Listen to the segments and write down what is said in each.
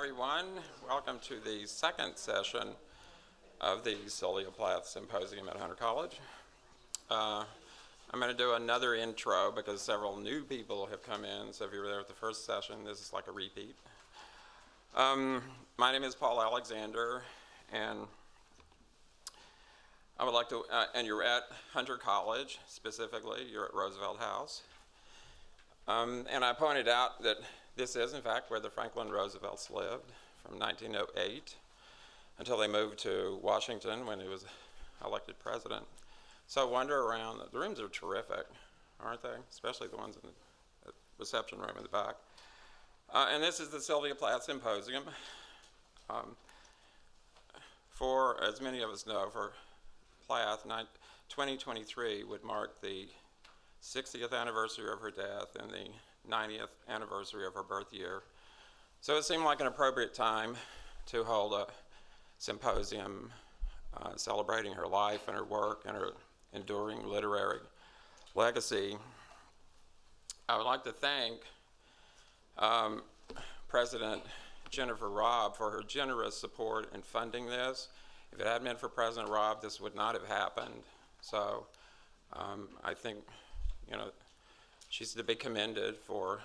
everyone. Welcome to the second session of the Sylvia Plath Symposium at Hunter College. I'm going to do another intro because several new people have come in, so if you were there at the first session, this is like a repeat. My name is Paul Alexander, and I would like to, and you're at Hunter College, specifically, you're at Roosevelt House. And I pointed out that this is, in fact, where the Franklin Roosevelts lived from 1908 until they moved to Washington when he was elected president. So wander around. The rooms are terrific, aren't they? Especially the ones in the reception room in the back. And this is the Sylvia Plath Symposium. For, as many of us know, for Plath, 2023 would mark the 60th anniversary of her death and the 90th anniversary of her birth year. So it seemed like an appropriate time to hold a symposium celebrating her life and her work and her enduring literary legacy. I would like to thank President Jennifer Robb for her generous support in funding this. If it hadn't been for President Robb, this would not have happened. So I think, you know, she's to be commended for,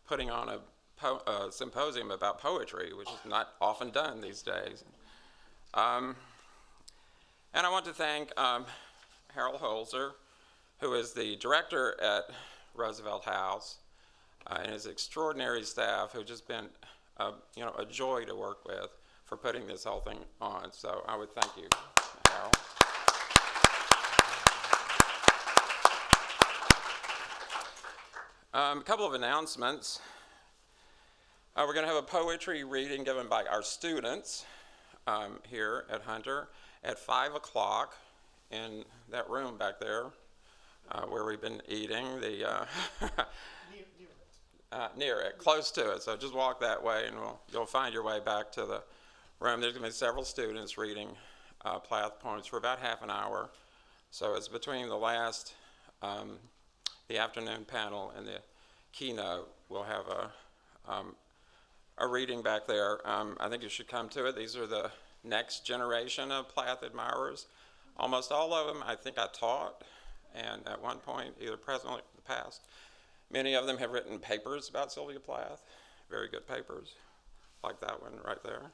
putting on a symposium about poetry, which is not often done these days. And I want to thank Harold Holzer, who is the director at Roosevelt House, and his extraordinary staff, who've just been, a joy to work with for putting this whole thing on. So I would thank you, Harold. A couple of announcements. We're going to have a poetry reading given by our students here at Hunter at 5 o'clock in that room back there where we've been eating. Near it, close to it. So just walk that way and you'll find your way back to the room. There's going to be several students reading Plath poems for about half an hour. So it's between the last the afternoon panel and the keynote. We'll have a reading back there. I think you should come to it. These are the next generation of Plath admirers. Almost all of them I think I taught, and at one point, either present or the past. Many of them have written papers about Sylvia Plath, very good papers, like that one right there.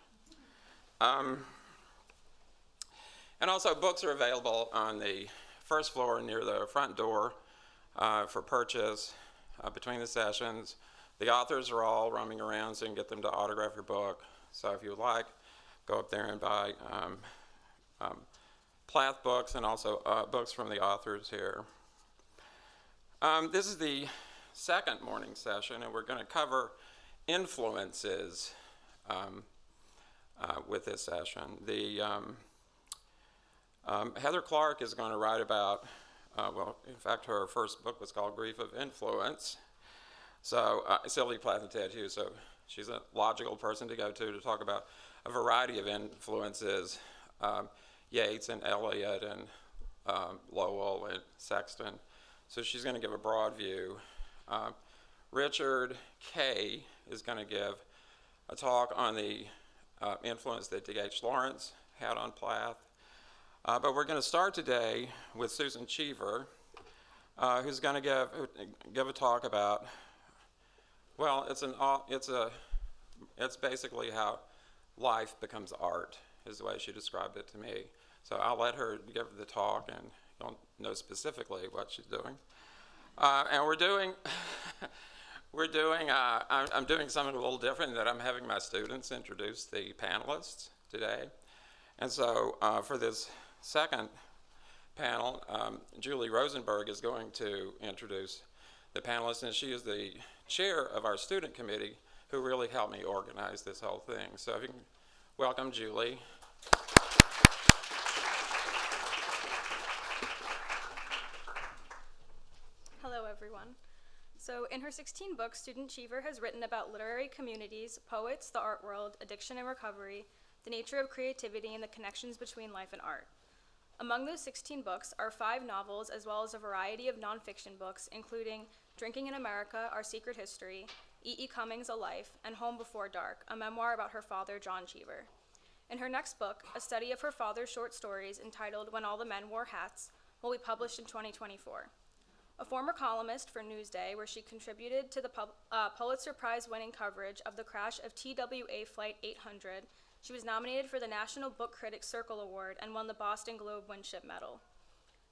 And also books are available on the first floor near the front door for purchase between the sessions. The authors are all roaming around, so you can get them to autograph your book. So if you would like, go up there and buy Plath books and also books from the authors here. This is the second morning session, and we're going to cover influences with this session. Heather Clark is going to write about in fact, her first book was called Grief of Influence. So, Sylvia Plath and Ted Hughes, so she's a logical person to go to talk about a variety of influences, Yeats and Eliot and Lowell and Sexton. So she's going to give a broad view. Richard Kay is going to give a talk on the influence that D.H. Lawrence had on Plath. But we're going to start today with Susan Cheever, who's going to give a talk about, well, it's basically how life becomes art, is the way she described it to me. So I'll let her give the talk, and you'll know specifically what she's doing. And I'm doing something a little different in that I'm having my students introduce the panelists today. And so for this second panel, Julie Rosenberg is going to introduce the panelists, and she is the chair of our student committee who really helped me organize this whole thing. So if you can welcome Julie. Hello, everyone. So in her 16 books, student Cheever has written about literary communities, poets, the art world, addiction and recovery, the nature of creativity, and the connections between life and art. Among those 16 books are 5 novels as well as a variety of nonfiction books, including Drinking in America, Our Secret History, E.E. Cummings' A Life, and Home Before Dark, a memoir about her father, John Cheever. In her next book, a study of her father's short stories entitled When All the Men Wore Hats, will be published in 2024. A former columnist for Newsday, where she contributed to the Pulitzer Prize-winning coverage of the crash of TWA Flight 800, she was nominated for the National Book Critics Circle Award and won the Boston Globe Winship Medal.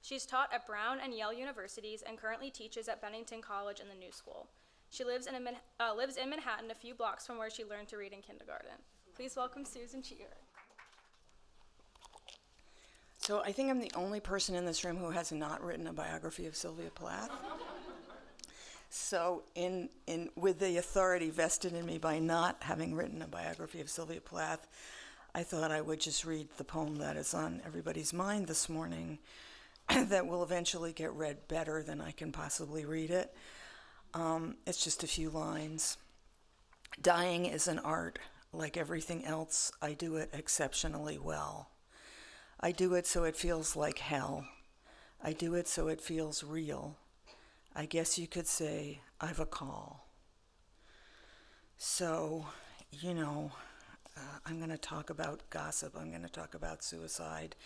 She's taught at Brown and Yale universities and currently teaches at Bennington College and the New School. She lives in Manhattan, a few blocks from where she learned to read in kindergarten. Please welcome Susan Cheever. So I think I'm the only person in this room who has not written a biography of Sylvia Plath. So with the authority vested in me by not having written a biography of Sylvia Plath, I thought I would just read the poem that is on everybody's mind this morning that will eventually get read better than I can possibly read it. It's just a few lines. Dying is an art. Like everything else, I do it exceptionally well. I do it so it feels like hell. I do it so it feels real. I guess you could say I've a call. So, I'm going to talk about gossip. I'm going to talk about suicide.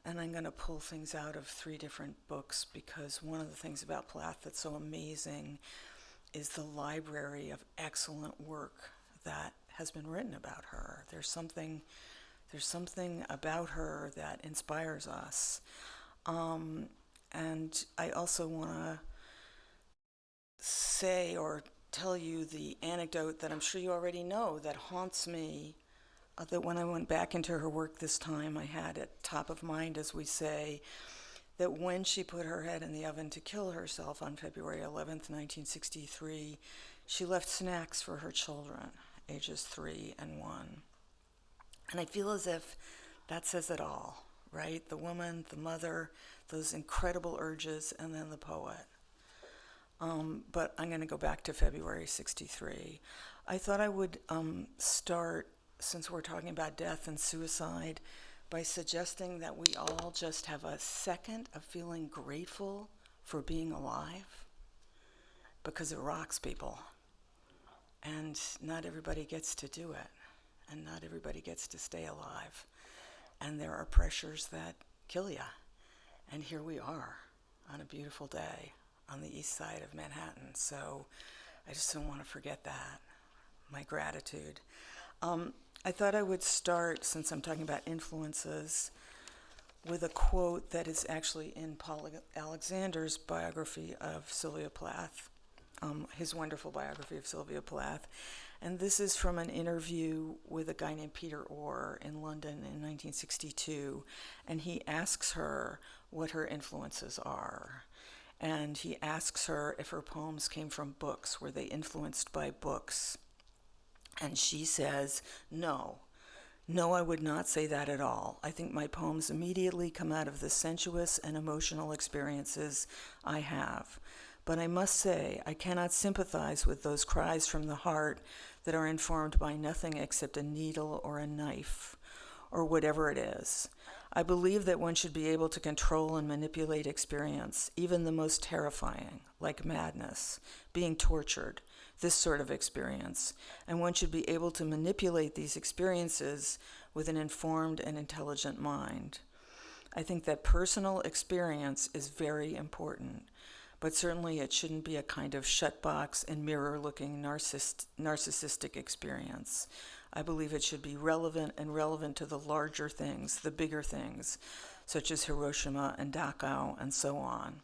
And I'm going to pull things out of 3 different books because one of the things about Plath that's so amazing is the library of excellent work that has been written about her. There's something about her that inspires us. And I also want to say or tell you the anecdote that I'm sure you already know that haunts me, that when I went back into her work this time, I had it top of mind, as we say, that when she put her head in the oven to kill herself on February 11th, 1963, she left snacks for her children, ages 3 and 1. And I feel as if that says it all, right? The woman, the mother, those incredible urges, and then the poet. But I'm going to go back to February 63. I thought I would start, since we're talking about death and suicide, by suggesting that we all just have a second of feeling grateful for being alive, because it rocks people. And not everybody gets to do it. And not everybody gets to stay alive. And there are pressures that kill you. And here we are on a beautiful day on the east side of Manhattan. So I just don't want to forget that, my gratitude. I thought I would start, since I'm talking about influences, with a quote that is actually in Paul Alexander's biography of Sylvia Plath, his wonderful biography of Sylvia Plath. And this is from an interview with a guy named Peter Orr in London in 1962. And he asks her what her influences are. And he asks her if her poems came from books. Were they influenced by books? And she says, no. No, I would not say that at all. I think my poems immediately come out of the sensuous and emotional experiences I have. But I must say, I cannot sympathize with those cries from the heart that are informed by nothing except a needle or a knife, or whatever it is. I believe that one should be able to control and manipulate experience, even the most terrifying, like madness, being tortured, this sort of experience. And one should be able to manipulate these experiences with an informed and intelligent mind. I think that personal experience is very important. But certainly it shouldn't be a kind of shut box and mirror-looking narcissistic experience. I believe it should be relevant to the larger things, the bigger things, such as Hiroshima and Dachau and so on.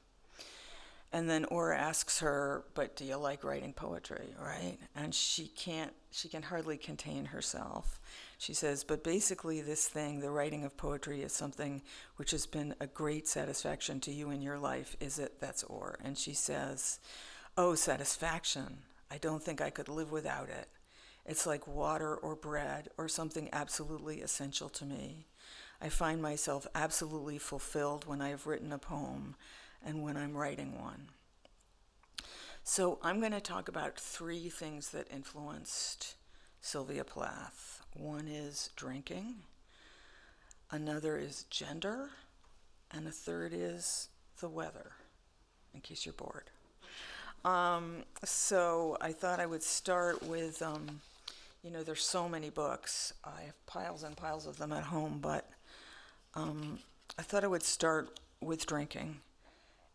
And then Orr asks her, but do you like writing poetry, right? And she can hardly contain herself. She says, but basically this thing, the writing of poetry, is something which has been a great satisfaction to you in your life, is it? That's Orr. And she says, oh, satisfaction. I don't think I could live without it. It's like water or bread or something absolutely essential to me. I find myself absolutely fulfilled when I have written a poem and when I'm writing one. So I'm going to talk about 3 things that influenced Sylvia Plath. One is drinking, another is gender, and a third is the weather, in case you're bored. So I thought I would start with, there's so many books. I have piles and piles of them at home, but I thought I would start with drinking.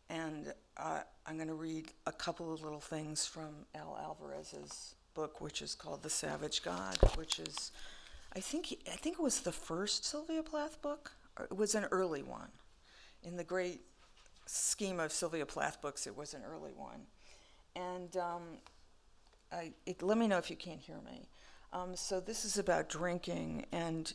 And I'm going to read a couple of little things from Al Alvarez's book, which is called The Savage God, which is, I think it was the first Sylvia Plath book. Or it was an early one. In the great scheme of Sylvia Plath books, it was an early one. And let me know if you can't hear me. So this is about drinking, and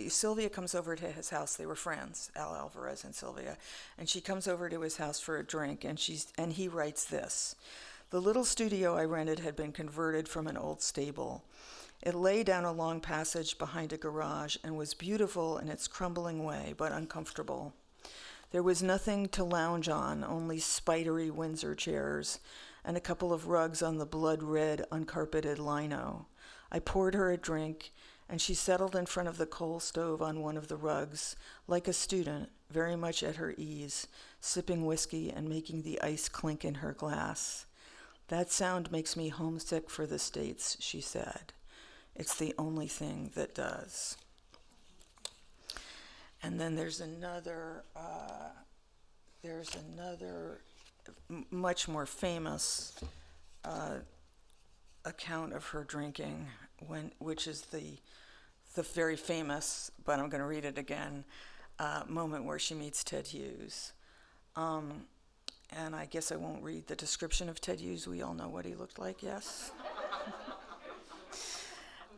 Sylvia comes over to his house. They were friends, Al Alvarez and Sylvia, and she comes over to his house for a drink, and he writes this: "The little studio I rented had been converted from an old stable. It lay down a long passage behind a garage and was beautiful in its crumbling way, but uncomfortable. There was nothing to lounge on, only spidery Windsor chairs and a couple of rugs on the blood-red, uncarpeted lino. I poured her a drink, and she settled in front of the coal stove on one of the rugs, like a student, very much at her ease, sipping whiskey and making the ice clink in her glass. 'That sound makes me homesick for the States,' she said. 'It's the only thing that does.'" And then there's another much more famous account of her drinking, which is the very famous, but I'm going to read it again, moment where she meets Ted Hughes. And I guess I won't read the description of Ted Hughes. We all know what he looked like, yes?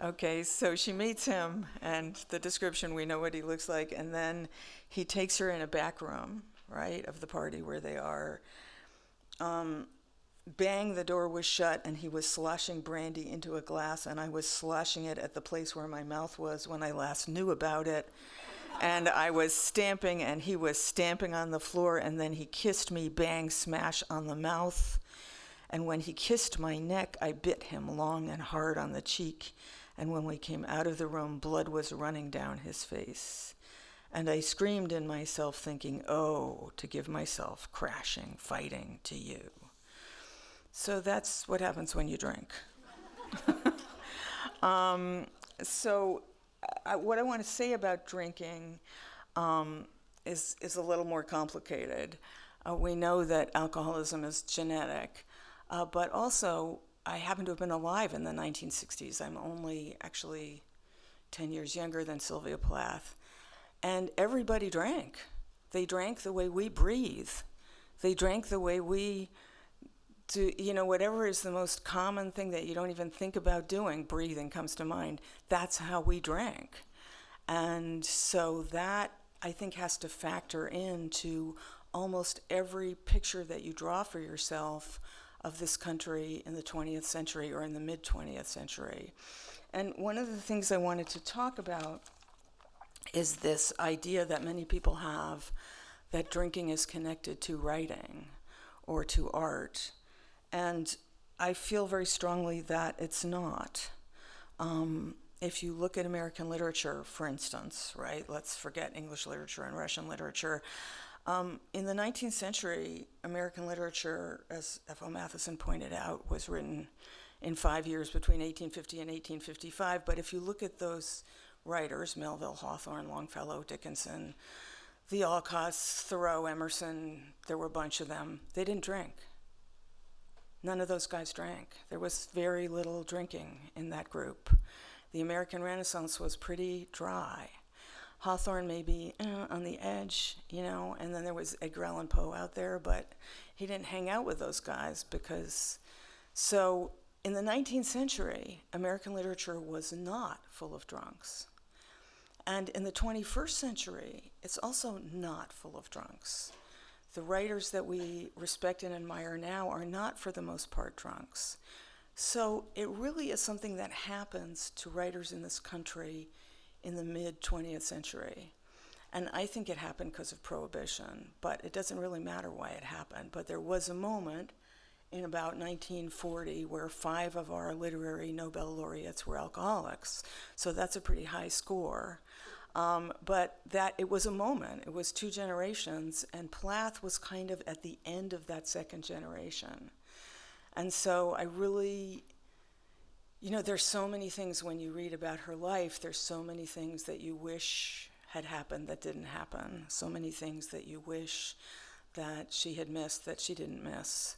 Okay, so she meets him, and the description, we know what he looks like, and then he takes her in a back room, right, of the party where they are. Bang, the door was shut, and he was sloshing brandy into a glass, and I was sloshing it at the place where my mouth was when I last knew about it. And I was stamping, and he was stamping on the floor, and then he kissed me, bang, smash, on the mouth. And when he kissed my neck, I bit him long and hard on the cheek. And when we came out of the room, blood was running down his face. And I screamed in myself, thinking, oh, to give myself crashing, fighting to you. So that's what happens when you drink. What I want to say about drinking is a little more complicated. We know that alcoholism is genetic, but also I happen to have been alive in the 1960s. I'm only actually 10 years younger than Sylvia Plath. And everybody drank. They drank the way we breathe. They drank the way we do, whatever is the most common thing that you don't even think about doing, breathing comes to mind. That's how we drank. And so that, I think, has to factor into almost every picture that you draw for yourself of this country in the 20th century or in the mid-20th century. And one of the things I wanted to talk about is this idea that many people have that drinking is connected to writing or to art. And I feel very strongly that it's not. If you look at American literature, for instance, right, let's forget English literature and Russian literature. In the 19th century, American literature, as F.O. Matheson pointed out, was written in 5 years between 1850 and 1855. But if you look at those writers, Melville, Hawthorne, Longfellow, Dickinson, the Alcotts, Thoreau, Emerson, there were a bunch of them, they didn't drink. None of those guys drank. There was very little drinking in that group. The American Renaissance was pretty dry. Hawthorne maybe on the edge, and then there was Edgar Allan Poe out there, but he didn't hang out with those guys because... So in the 19th century, American literature was not full of drunks. And in the 21st century, it's also not full of drunks. The writers that we respect and admire now are not, for the most part, drunks. So it really is something that happens to writers in this country in the mid-20th century. And I think it happened because of Prohibition, but it doesn't really matter why it happened. But there was a moment in about 1940 where 5 of our literary Nobel laureates were alcoholics. So that's a pretty high score. But that it was a moment. It was two generations, and Plath was kind of at the end of that second generation. And so I really, there's so many things when you read about her life, there's so many things that you wish had happened that didn't happen, so many things that you wish that she had missed that she didn't miss.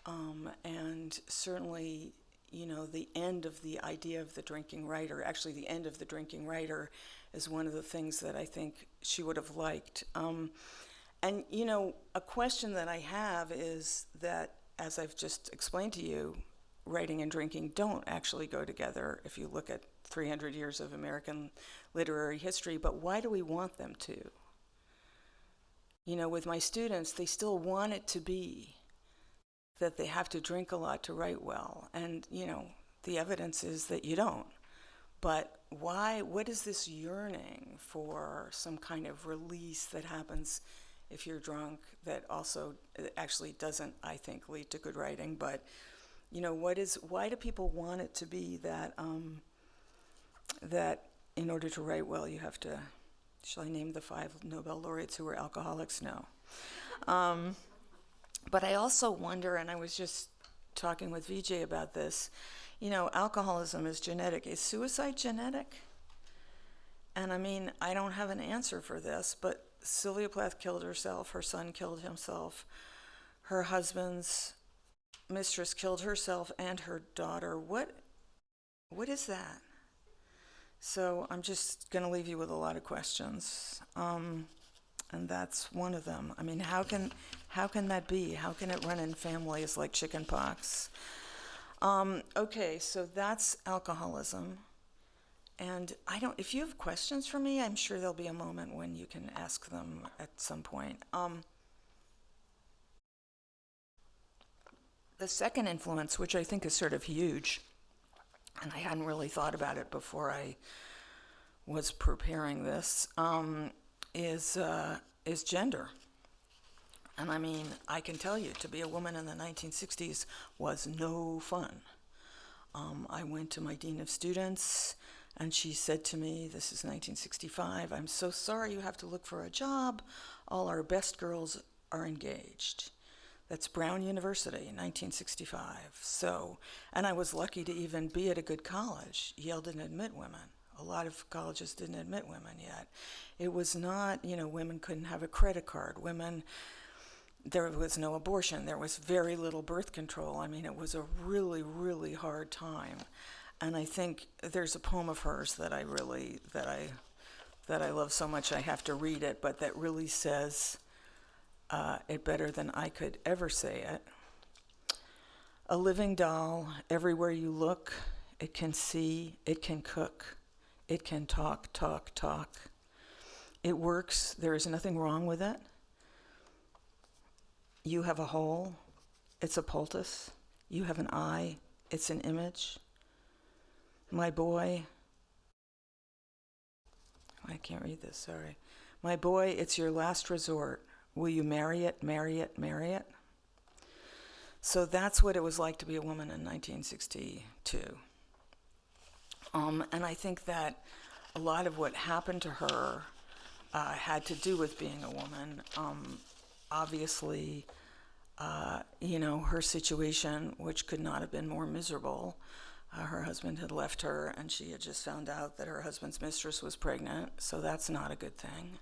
And certainly, the end of the idea of the drinking writer, actually the end of the drinking writer is one of the things that I think she would have liked. And, a question that I have is that, as I've just explained to you, writing and drinking don't actually go together if you look at 300 years of American literary history, but why do we want them to? With my students, they still want it to be that they have to drink a lot to write well, and, the evidence is that you don't. But why, what is this yearning for some kind of release that happens if you're drunk that also actually doesn't, I think, lead to good writing? But, why do people want it to be that, that in order to write well, you have to, shall I name the 5 Nobel laureates who were alcoholics? No. But I also wonder, and I was just talking with Vijay about this, alcoholism is genetic. Is suicide genetic? And I don't have an answer for this, but Sylvia Plath killed herself, her son killed himself, her husband's mistress killed herself and her daughter. What is that? So I'm just going to leave you with a lot of questions, and that's one of them. How can that be? How can it run in families like chicken pox? Okay, so that's alcoholism. And if you have questions for me, I'm sure there'll be a moment when you can ask them at some point. The second influence, which I think is sort of huge, and I hadn't really thought about it before I was preparing this, is gender. And I can tell you, to be a woman in the 1960s was no fun. I went to my dean of students, and she said to me, this is 1965, "I'm so sorry you have to look for a job. All our best girls are engaged." That's Brown University, 1965. So, and I was lucky to even be at a good college. Yale didn't admit women. A lot of colleges didn't admit women yet. It was not, women couldn't have a credit card. There was no abortion. There was very little birth control. It was a really, really hard time. And I think there's a poem of hers that I love so much I have to read it, but that really says it better than I could ever say it. A living doll, everywhere you look, it can see, it can cook, it can talk, talk, talk. It works, there is nothing wrong with it. You have a hole, it's a poultice. You have an eye, it's an image. My boy, I can't read this, sorry. My boy, it's your last resort. Will you marry it, marry it, marry it? So that's what it was like to be a woman in 1962. And I think that a lot of what happened to her had to do with being a woman. Obviously, her situation, which could not have been more miserable, her husband had left her, and she had just found out that her husband's mistress was pregnant, so that's not a good thing.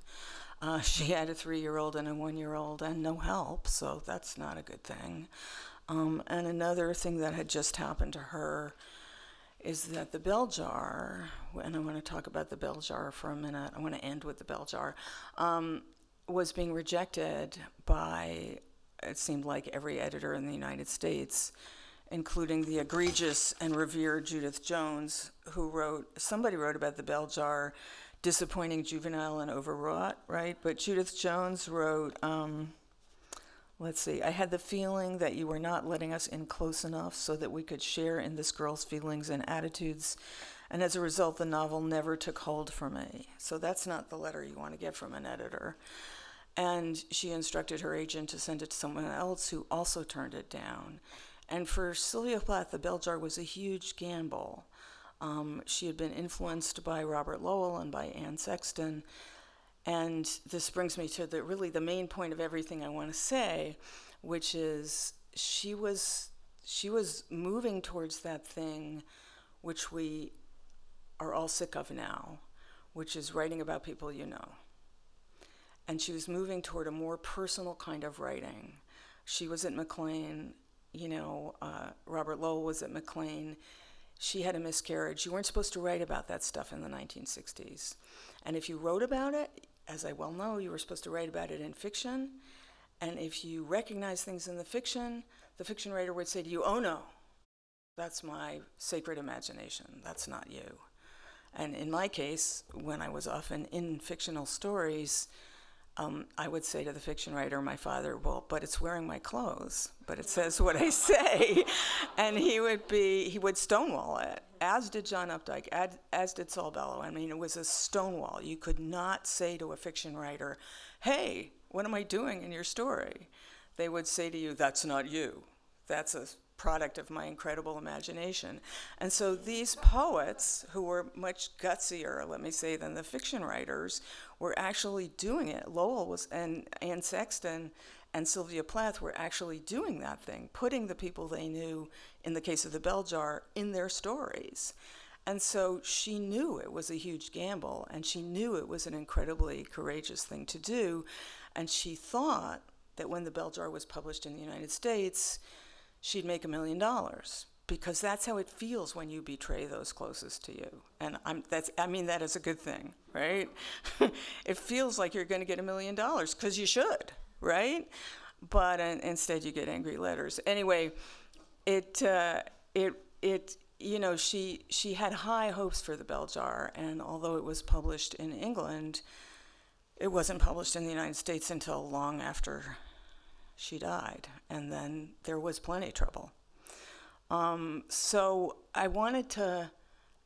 She had a 3-year-old and a 1-year-old and no help, so that's not a good thing. And another thing that had just happened to her is that the bell jar, and I want to talk about the bell jar for a minute, I want to end with the bell jar, was being rejected by, it seemed like, every editor in the United States, including the egregious and revered Judith Jones, somebody wrote about the bell jar, disappointing, juvenile, and overwrought, right? But Judith Jones wrote, let's see, I had the feeling that you were not letting us in close enough so that we could share in this girl's feelings and attitudes, and as a result, the novel never took hold for me. So that's not the letter you want to get from an editor. And she instructed her agent to send it to someone else who also turned it down. And for Sylvia Plath, the bell jar was a huge gamble. She had been influenced by Robert Lowell and by Anne Sexton. And this brings me to really the main point of everything I want to say, which is she was moving towards that thing which we are all sick of now, which is writing about people you know. And she was moving toward a more personal kind of writing. She was at McLean, Robert Lowell was at McLean. She had a miscarriage. You weren't supposed to write about that stuff in the 1960s. And if you wrote about it, as I well know, you were supposed to write about it in fiction. And if you recognize things in the fiction writer would say to you, oh no, that's my sacred imagination, that's not you. And in my case, when I was often in fictional stories, I would say to the fiction writer, my father, well, but it's wearing my clothes, but it says what I say. And he would stonewall it, as did John Updike, as did Saul Bellow. I mean, it was a stonewall. You could not say to a fiction writer, hey, what am I doing in your story? They would say to you, that's not you. That's a product of my incredible imagination. And so these poets, who were much gutsier, let me say, than the fiction writers, were actually doing it. Lowell and Anne Sexton and Sylvia Plath were actually doing that thing, putting the people they knew, in the case of the Bell Jar, in their stories. And so she knew it was a huge gamble, and she knew it was an incredibly courageous thing to do, and she thought that when the Bell Jar was published in the United States, she'd make $1 million, because that's how it feels when you betray those closest to you. And I mean that is a good thing, right? It feels like you're going to get $1 million, because you should, right? But instead you get angry letters. Anyway, she had high hopes for the Bell Jar, and although it was published in England, it wasn't published in the United States until long after she died, and then there was plenty of trouble. So I wanted to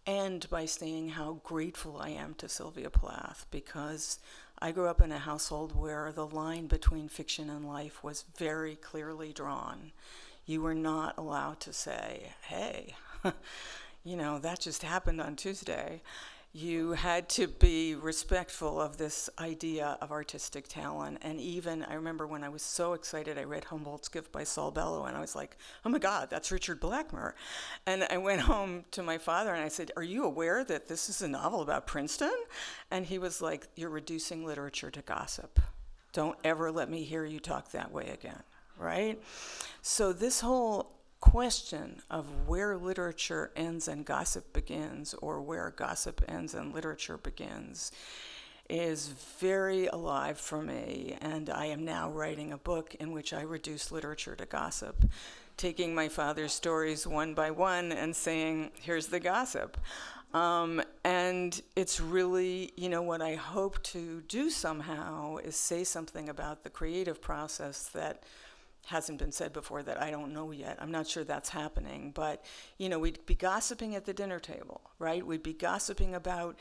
end by saying how grateful I am to Sylvia Plath, because I grew up in a household where the line between fiction and life was very clearly drawn. You were not allowed to say, hey, that just happened on Tuesday. You had to be respectful of this idea of artistic talent. And even, I remember when I was so excited, I read Humboldt's Gift by Saul Bellow, and I was like, oh my God, that's Richard Blackmer. And I went home to my father and I said, are you aware that this is a novel about Princeton? And he was like, you're reducing literature to gossip. Don't ever let me hear you talk that way again, right? So this whole question of where literature ends and gossip begins, or where gossip ends and literature begins, is very alive for me. And I am now writing a book in which I reduce literature to gossip, taking my father's stories one by one and saying, here's the gossip. And it's really, what I hope to do somehow is say something about the creative process that hasn't been said before, that I don't know yet. I'm not sure that's happening, but we'd be gossiping at the dinner table, right? We'd be gossiping about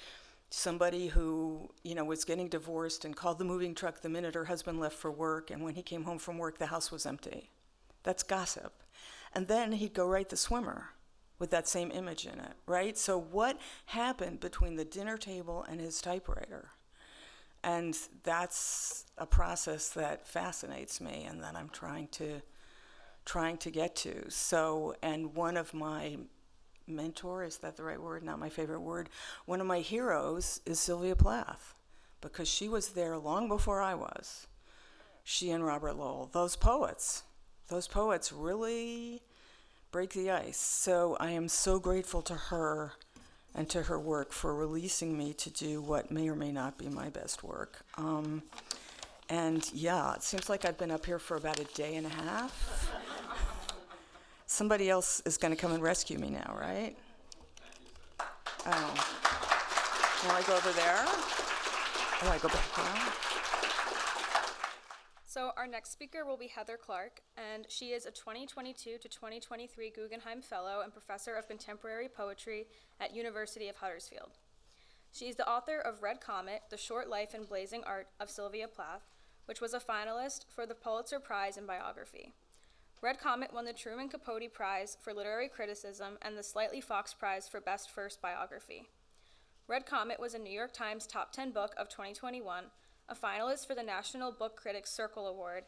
somebody who, was getting divorced and called the moving truck the minute her husband left for work, and when he came home from work, the house was empty. That's gossip. And then he'd go write The Swimmer with that same image in it, right? So what happened between the dinner table and his typewriter? And that's a process that fascinates me and that I'm trying to get to. So, and one of my mentors, is that the right word? Not my favorite word. One of my heroes is Sylvia Plath, because she was there long before I was. She and Robert Lowell, those poets really break the ice. So I am so grateful to her and to her work for releasing me to do what may or may not be my best work. And yeah, it seems like I've been up here for about a day and a half. Somebody else is going to come and rescue me now, right? Oh. Will I go over there? Oh, I go back there? So our next speaker will be Heather Clark, and she is a 2022 to 2023 Guggenheim Fellow and Professor of Contemporary Poetry at University of Huddersfield. She is the author of Red Comet, The Short Life and Blazing Art of Sylvia Plath, which was a finalist for the Pulitzer Prize in Biography. Red Comet won the Truman Capote Prize for Literary Criticism and the Slightly Fox Prize for Best First Biography. Red Comet was a New York Times Top 10 book of 2021, a finalist for the National Book Critics Circle Award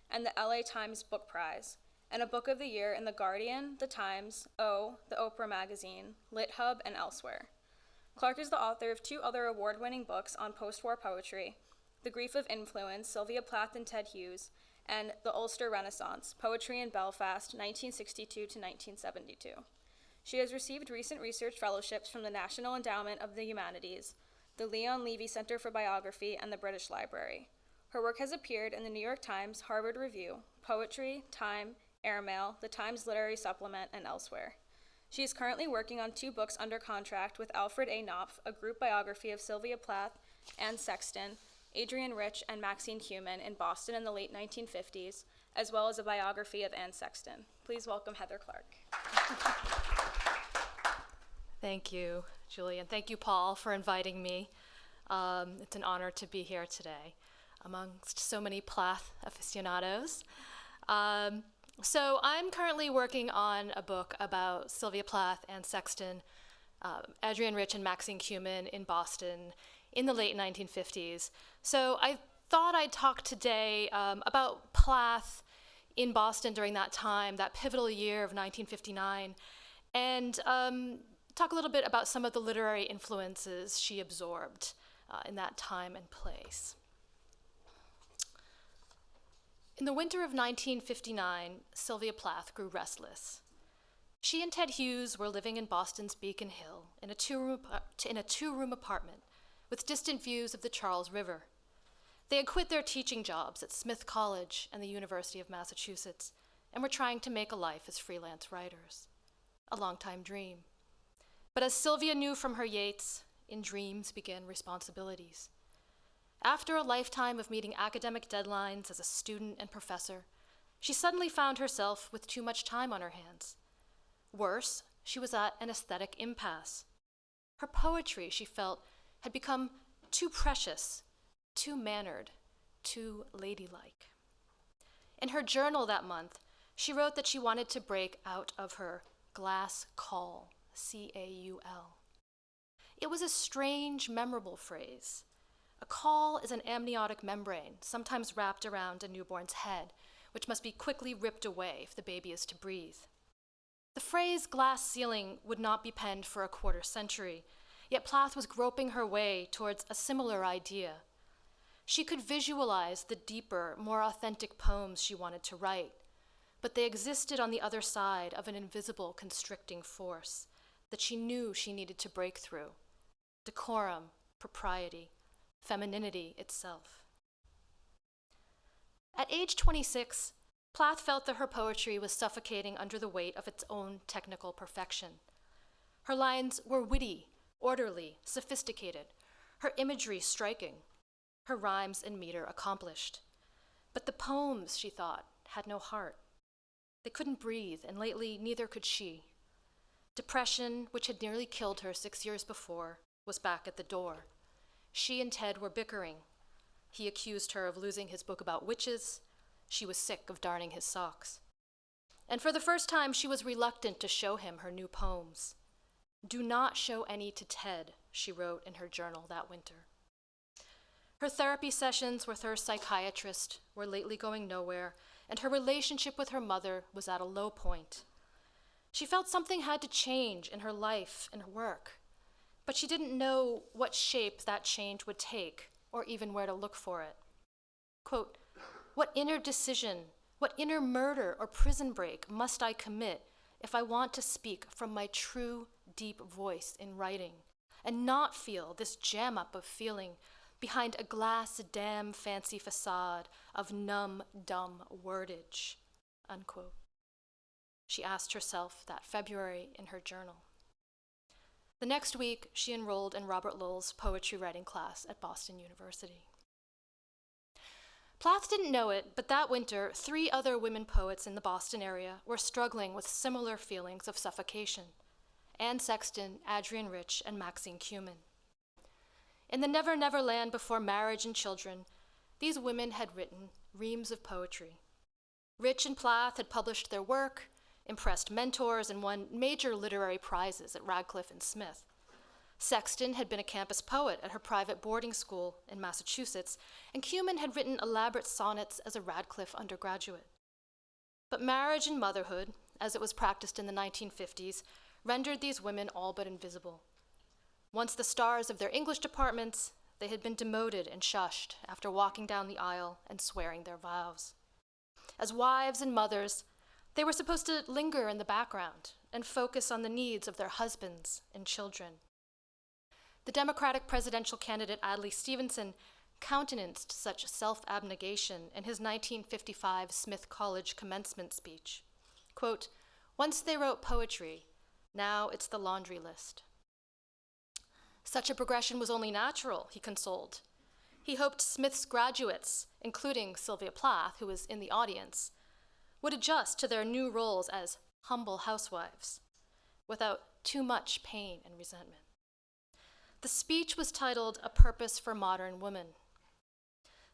and the LA Times Book Prize, and a Book of the Year in The Guardian, The Times, O, The Oprah Magazine, LitHub, and elsewhere. Clarke is the author of 2 other award-winning books on post-war poetry, The Grief of Influence, Sylvia Plath and Ted Hughes, and The Ulster Renaissance, Poetry in Belfast, 1962 to 1972. She has received recent research fellowships from the National Endowment of the Humanities, the Leon Levy Center for Biography, and the British Library. Her work has appeared in the New York Times, Harvard Review, Poetry, Time, Airmail, the Times Literary Supplement, and elsewhere. She is currently working on 2 books under contract with Alfred A. Knopf, a group biography of Sylvia Plath, Anne Sexton, Adrienne Rich, and Maxine Kumin in Boston in the late 1950s, as well as a biography of Anne Sexton. Please welcome Heather Clarke. Thank you, Julie, and thank you, Paul, for inviting me. It's an honor to be here today amongst so many Plath aficionados. So I'm currently working on a book about Sylvia Plath, Anne Sexton, Adrienne Rich, and Maxine Kumin in Boston in the late 1950s. So I thought I'd talk today about Plath in Boston during that time, that pivotal year of 1959, and talk a little bit about some of the literary influences she absorbed in that time and place. In the winter of 1959, Sylvia Plath grew restless. She and Ted Hughes were living in Boston's Beacon Hill in a two-room apartment with distant views of the Charles River. They had quit their teaching jobs at Smith College and the University of Massachusetts and were trying to make a life as freelance writers. A long-time dream. But as Sylvia knew from her Yeats, in dreams begin responsibilities. After a lifetime of meeting academic deadlines as a student and professor, she suddenly found herself with too much time on her hands. Worse, she was at an aesthetic impasse. Her poetry, she felt, had become too precious, too mannered, too ladylike. In her journal that month, she wrote that she wanted to break out of her glass caul, C-A-U-L. It was a strange, memorable phrase. A caul is an amniotic membrane, sometimes wrapped around a newborn's head, which must be quickly ripped away if the baby is to breathe. The phrase glass ceiling would not be penned for a quarter century, yet Plath was groping her way towards a similar idea. She could visualize the deeper, more authentic poems she wanted to write, but they existed on the other side of an invisible constricting force that she knew she needed to break through: decorum, propriety, femininity itself. At age 26, Plath felt that her poetry was suffocating under the weight of its own technical perfection. Her lines were witty, orderly, sophisticated, her imagery striking, her rhymes and meter accomplished. But the poems, she thought, had no heart. They couldn't breathe, and lately neither could she. Depression, which had nearly killed her 6 years before, was back at the door. She and Ted were bickering. He accused her of losing his book about witches. She was sick of darning his socks. And for the first time, she was reluctant to show him her new poems. "Do not show any to Ted," she wrote in her journal that winter. Her therapy sessions with her psychiatrist were lately going nowhere, and her relationship with her mother was at a low point. She felt something had to change in her life and her work, but she didn't know what shape that change would take or even where to look for it. Quote, "What inner decision, what inner murder or prison break must I commit if I want to speak from my true, deep voice in writing and not feel this jam up of feeling behind a glass dam fancy facade of numb, dumb wordage," unquote. She asked herself that February in her journal. The next week, she enrolled in Robert Lowell's poetry writing class at Boston University. Plath didn't know it, but that winter, 3 other women poets in the Boston area were struggling with similar feelings of suffocation: Anne Sexton, Adrienne Rich, and Maxine Kumin. In the Never Never Land Before Marriage and Children, these women had written reams of poetry. Rich and Plath had published their work, impressed mentors, and won major literary prizes at Radcliffe and Smith. Sexton had been a campus poet at her private boarding school in Massachusetts, and Cumin had written elaborate sonnets as a Radcliffe undergraduate. But marriage and motherhood, as it was practiced in the 1950s, rendered these women all but invisible. Once the stars of their English departments, they had been demoted and shushed after walking down the aisle and swearing their vows. As wives and mothers, they were supposed to linger in the background and focus on the needs of their husbands and children. The Democratic presidential candidate Adlai Stevenson countenanced such self-abnegation in his 1955 Smith College commencement speech. Quote, "Once they wrote poetry, now it's the laundry list." Such a progression was only natural, he consoled. He hoped Smith's graduates, including Sylvia Plath, who was in the audience, would adjust to their new roles as humble housewives without too much pain and resentment. The speech was titled "A Purpose for Modern Women."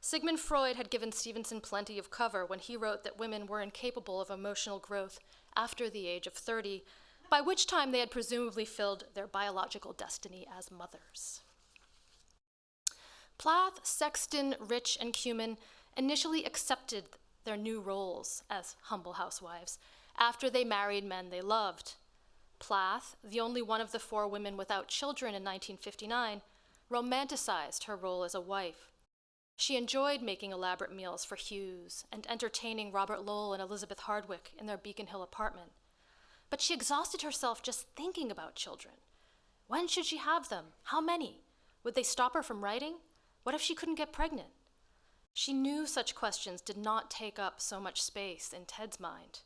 Sigmund Freud had given Stevenson plenty of cover when he wrote that women were incapable of emotional growth after the age of 30, by which time they had presumably filled their biological destiny as mothers. Plath, Sexton, Rich, and Cumin initially accepted their new roles as humble housewives after they married men they loved. Plath, the only one of the four women without children in 1959, romanticized her role as a wife. She enjoyed making elaborate meals for Hughes and entertaining Robert Lowell and Elizabeth Hardwick in their Beacon Hill apartment. But she exhausted herself just thinking about children. When should she have them? How many? Would they stop her from writing? What if she couldn't get pregnant? She knew such questions did not take up so much space in Ted's mind,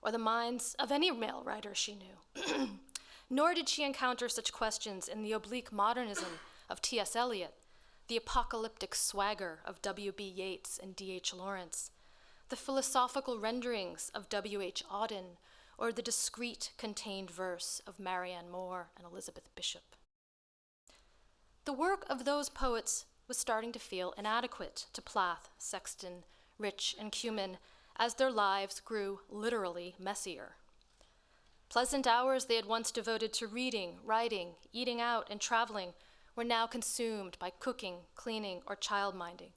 or the minds of any male writer she knew. Nor did she encounter such questions in the oblique modernism of T.S. Eliot, the apocalyptic swagger of W.B. Yeats and D.H. Lawrence, the philosophical renderings of W.H. Auden, or the discreet, contained verse of Marianne Moore and Elizabeth Bishop. The work of those poets was starting to feel inadequate to Plath, Sexton, Rich, and Cumin as their lives grew literally messier. Pleasant hours they had once devoted to reading, writing, eating out, and traveling were now consumed by cooking, cleaning, or child-minding.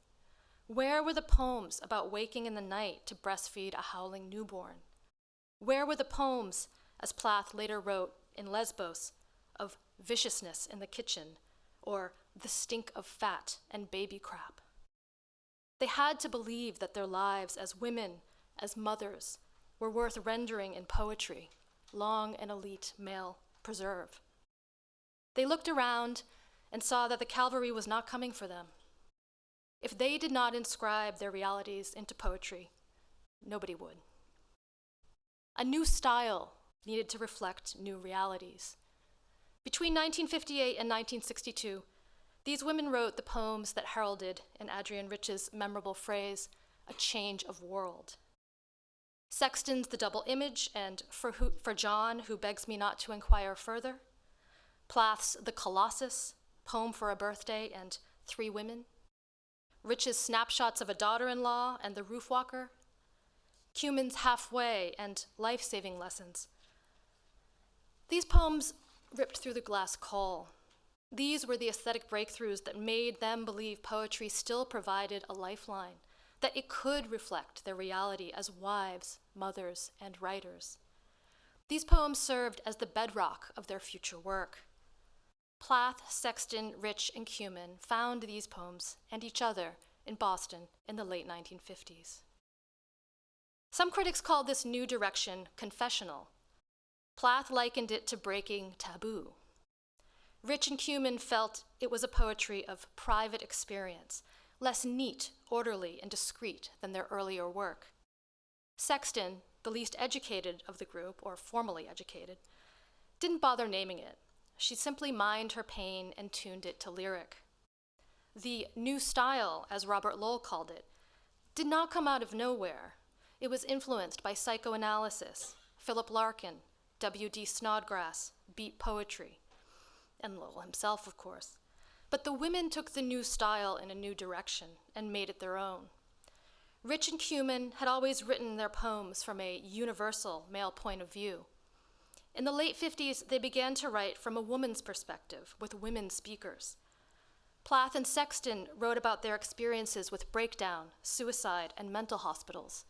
Where were the poems about waking in the night to breastfeed a howling newborn? Where were the poems, as Plath later wrote in Lesbos, of viciousness in the kitchen, or the stink of fat and baby crap? They had to believe that their lives as women, as mothers, were worth rendering in poetry, long and elite male preserve. They looked around and saw that the cavalry was not coming for them. If they did not inscribe their realities into poetry, nobody would. A new style needed to reflect new realities. Between 1958 and 1962, these women wrote the poems that heralded, in Adrienne Rich's memorable phrase, a change of world. Sexton's The Double Image and For John, Who Begs Me Not to Inquire Further, Plath's The Colossus, Poem for a Birthday, and Three Women, Rich's Snapshots of a Daughter-in-Law and The Roof Walker, Cumin's Halfway and Life-Saving Lessons. These poems ripped through the glass caul. These were the aesthetic breakthroughs that made them believe poetry still provided a lifeline, that it could reflect their reality as wives, mothers, and writers. These poems served as the bedrock of their future work. Plath, Sexton, Rich, and Cumin found these poems and each other in Boston in the late 1950s. Some critics called this new direction confessional. Plath likened it to breaking taboo. Rich and Cumin felt it was a poetry of private experience, less neat, orderly, and discreet than their earlier work. Sexton, the least educated of the group, or formally educated, didn't bother naming it. She simply mined her pain and tuned it to lyric. The new style, as Robert Lowell called it, did not come out of nowhere. It was influenced by psychoanalysis, Philip Larkin, W.D. Snodgrass, beat poetry, and Lowell himself, of course. But the women took the new style in a new direction and made it their own. Rich and Cumin had always written their poems from a universal male point of view. In the late 50s, they began to write from a woman's perspective, with women speakers. Plath and Sexton wrote about their experiences with breakdown, suicide, and mental hospitals.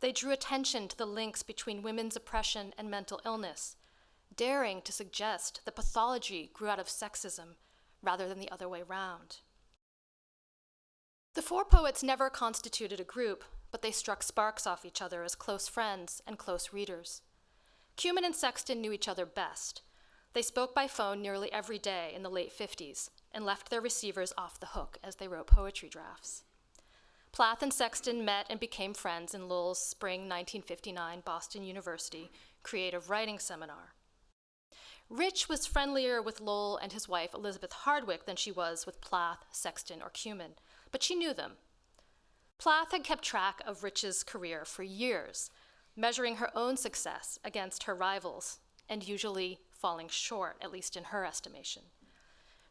They drew attention to the links between women's oppression and mental illness, daring to suggest that pathology grew out of sexism rather than the other way round. The four poets never constituted a group, but they struck sparks off each other as close friends and close readers. Cumin and Sexton knew each other best. They spoke by phone nearly every day in the late 50s and left their receivers off the hook as they wrote poetry drafts. Plath and Sexton met and became friends in Lowell's spring 1959 Boston University Creative Writing Seminar. Rich was friendlier with Lowell and his wife Elizabeth Hardwick than she was with Plath, Sexton, or Cumin, but she knew them. Plath had kept track of Rich's career for years, measuring her own success against her rivals, and usually falling short, at least in her estimation.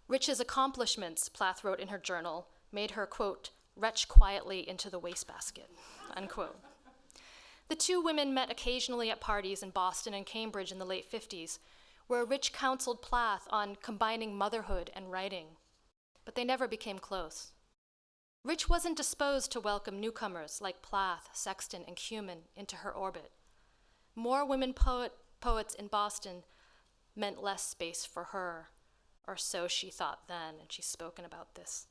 Rich's accomplishments, Plath wrote in her journal, made her, quote, retch quietly into the wastebasket, unquote. The two women met occasionally at parties in Boston and Cambridge in the late 50s, where Rich counseled Plath on combining motherhood and writing, but they never became close. Rich wasn't disposed to welcome newcomers like Plath, Sexton, and Cumin into her orbit. More women poets in Boston meant less space for her, or so she thought then, and she's spoken about this.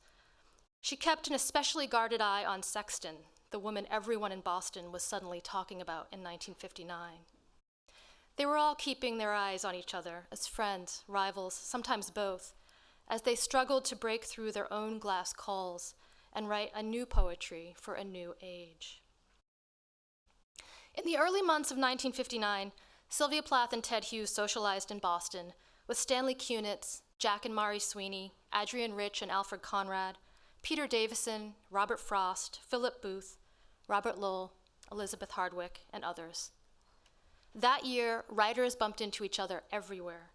She kept an especially guarded eye on Sexton, the woman everyone in Boston was suddenly talking about in 1959. They were all keeping their eyes on each other as friends, rivals, sometimes both, as they struggled to break through their own glass calls and write a new poetry for a new age. In the early months of 1959, Sylvia Plath and Ted Hughes socialized in Boston with Stanley Kunitz, Jack and Mari Sweeney, Adrienne Rich and Alfred Conrad, Peter Davison, Robert Frost, Philip Booth, Robert Lowell, Elizabeth Hardwick, and others. That year, writers bumped into each other everywhere.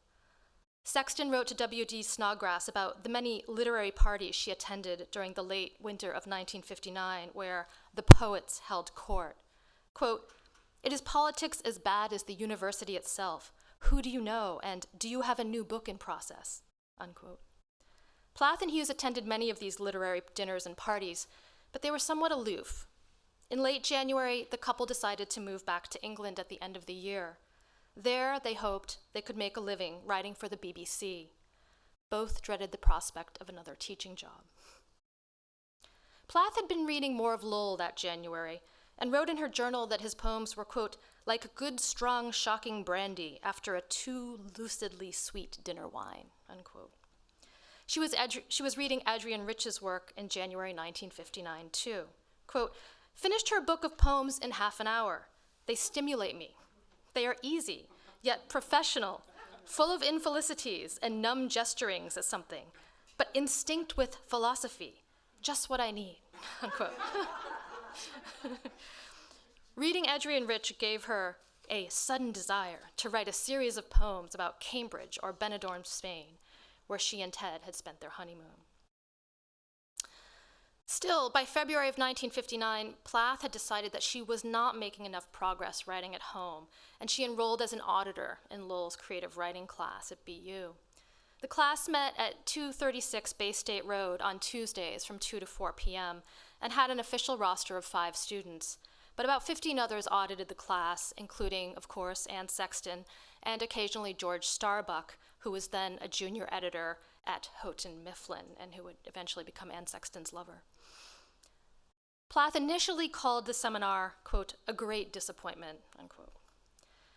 Sexton wrote to W.D. Snodgrass about the many literary parties she attended during the late winter of 1959, where the poets held court. Quote, "It is politics as bad as the university itself. Who do you know, and do you have a new book in process?" Unquote. Plath and Hughes attended many of these literary dinners and parties, but they were somewhat aloof. In late January, the couple decided to move back to England at the end of the year. There, they hoped they could make a living writing for the BBC. Both dreaded the prospect of another teaching job. Plath had been reading more of Lowell that January and wrote in her journal that his poems were, quote, like good, strong, shocking brandy after a too lucidly sweet dinner wine, unquote. She was reading Adrienne Rich's work in January 1959, too. Quote, "Finished her book of poems in half an hour. They stimulate me. They are easy, yet professional, full of infelicities and numb gesturings at something, but instinct with philosophy, just what I need," unquote. Reading Adrienne Rich gave her a sudden desire to write a series of poems about Cambridge or Benidorm, Spain, where she and Ted had spent their honeymoon. Still, by February of 1959, Plath had decided that she was not making enough progress writing at home, and she enrolled as an auditor in Lowell's creative writing class at BU. The class met at 236 Bay State Road on Tuesdays from 2 to 4 p.m. and had an official roster of 5 students, but about 15 others audited the class, including, of course, Anne Sexton and occasionally George Starbuck, who was then a junior editor at Houghton Mifflin and who would eventually become Anne Sexton's lover. Plath initially called the seminar, quote, a great disappointment, unquote.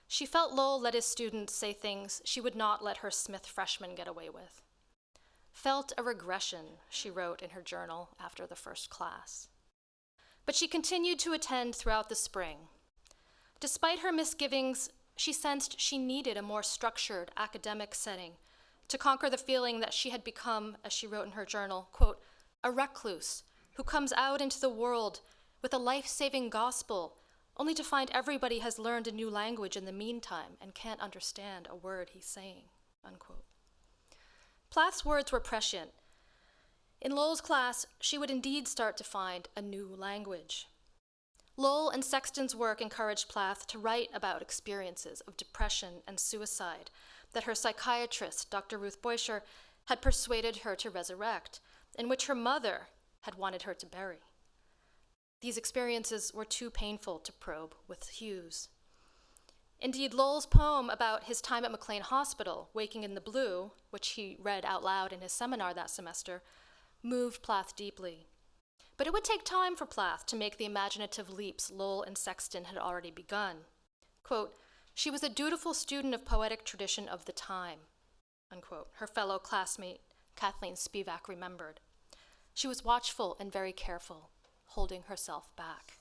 She felt Lowell let his students say things she would not let her Smith freshmen get away with. Felt a regression, she wrote in her journal after the first class. But she continued to attend throughout the spring. Despite her misgivings, she sensed she needed a more structured academic setting to conquer the feeling that she had become, as she wrote in her journal, quote, a recluse who comes out into the world with a life-saving gospel, only to find everybody has learned a new language in the meantime and can't understand a word he's saying, unquote. Plath's words were prescient. In Lowell's class, she would indeed start to find a new language. Lowell and Sexton's work encouraged Plath to write about experiences of depression and suicide that her psychiatrist, Dr. Ruth Boischer, had persuaded her to resurrect, and which her mother had wanted her to bury. These experiences were too painful to probe with Hughes. Indeed, Lowell's poem about his time at McLean Hospital, Waking in the Blue, which he read out loud in his seminar that semester, moved Plath deeply. But it would take time for Plath to make the imaginative leaps Lowell and Sexton had already begun. Quote, "She was a dutiful student of poetic tradition of the time," unquote, her fellow classmate Kathleen Spivak remembered. She was watchful and very careful, holding herself back.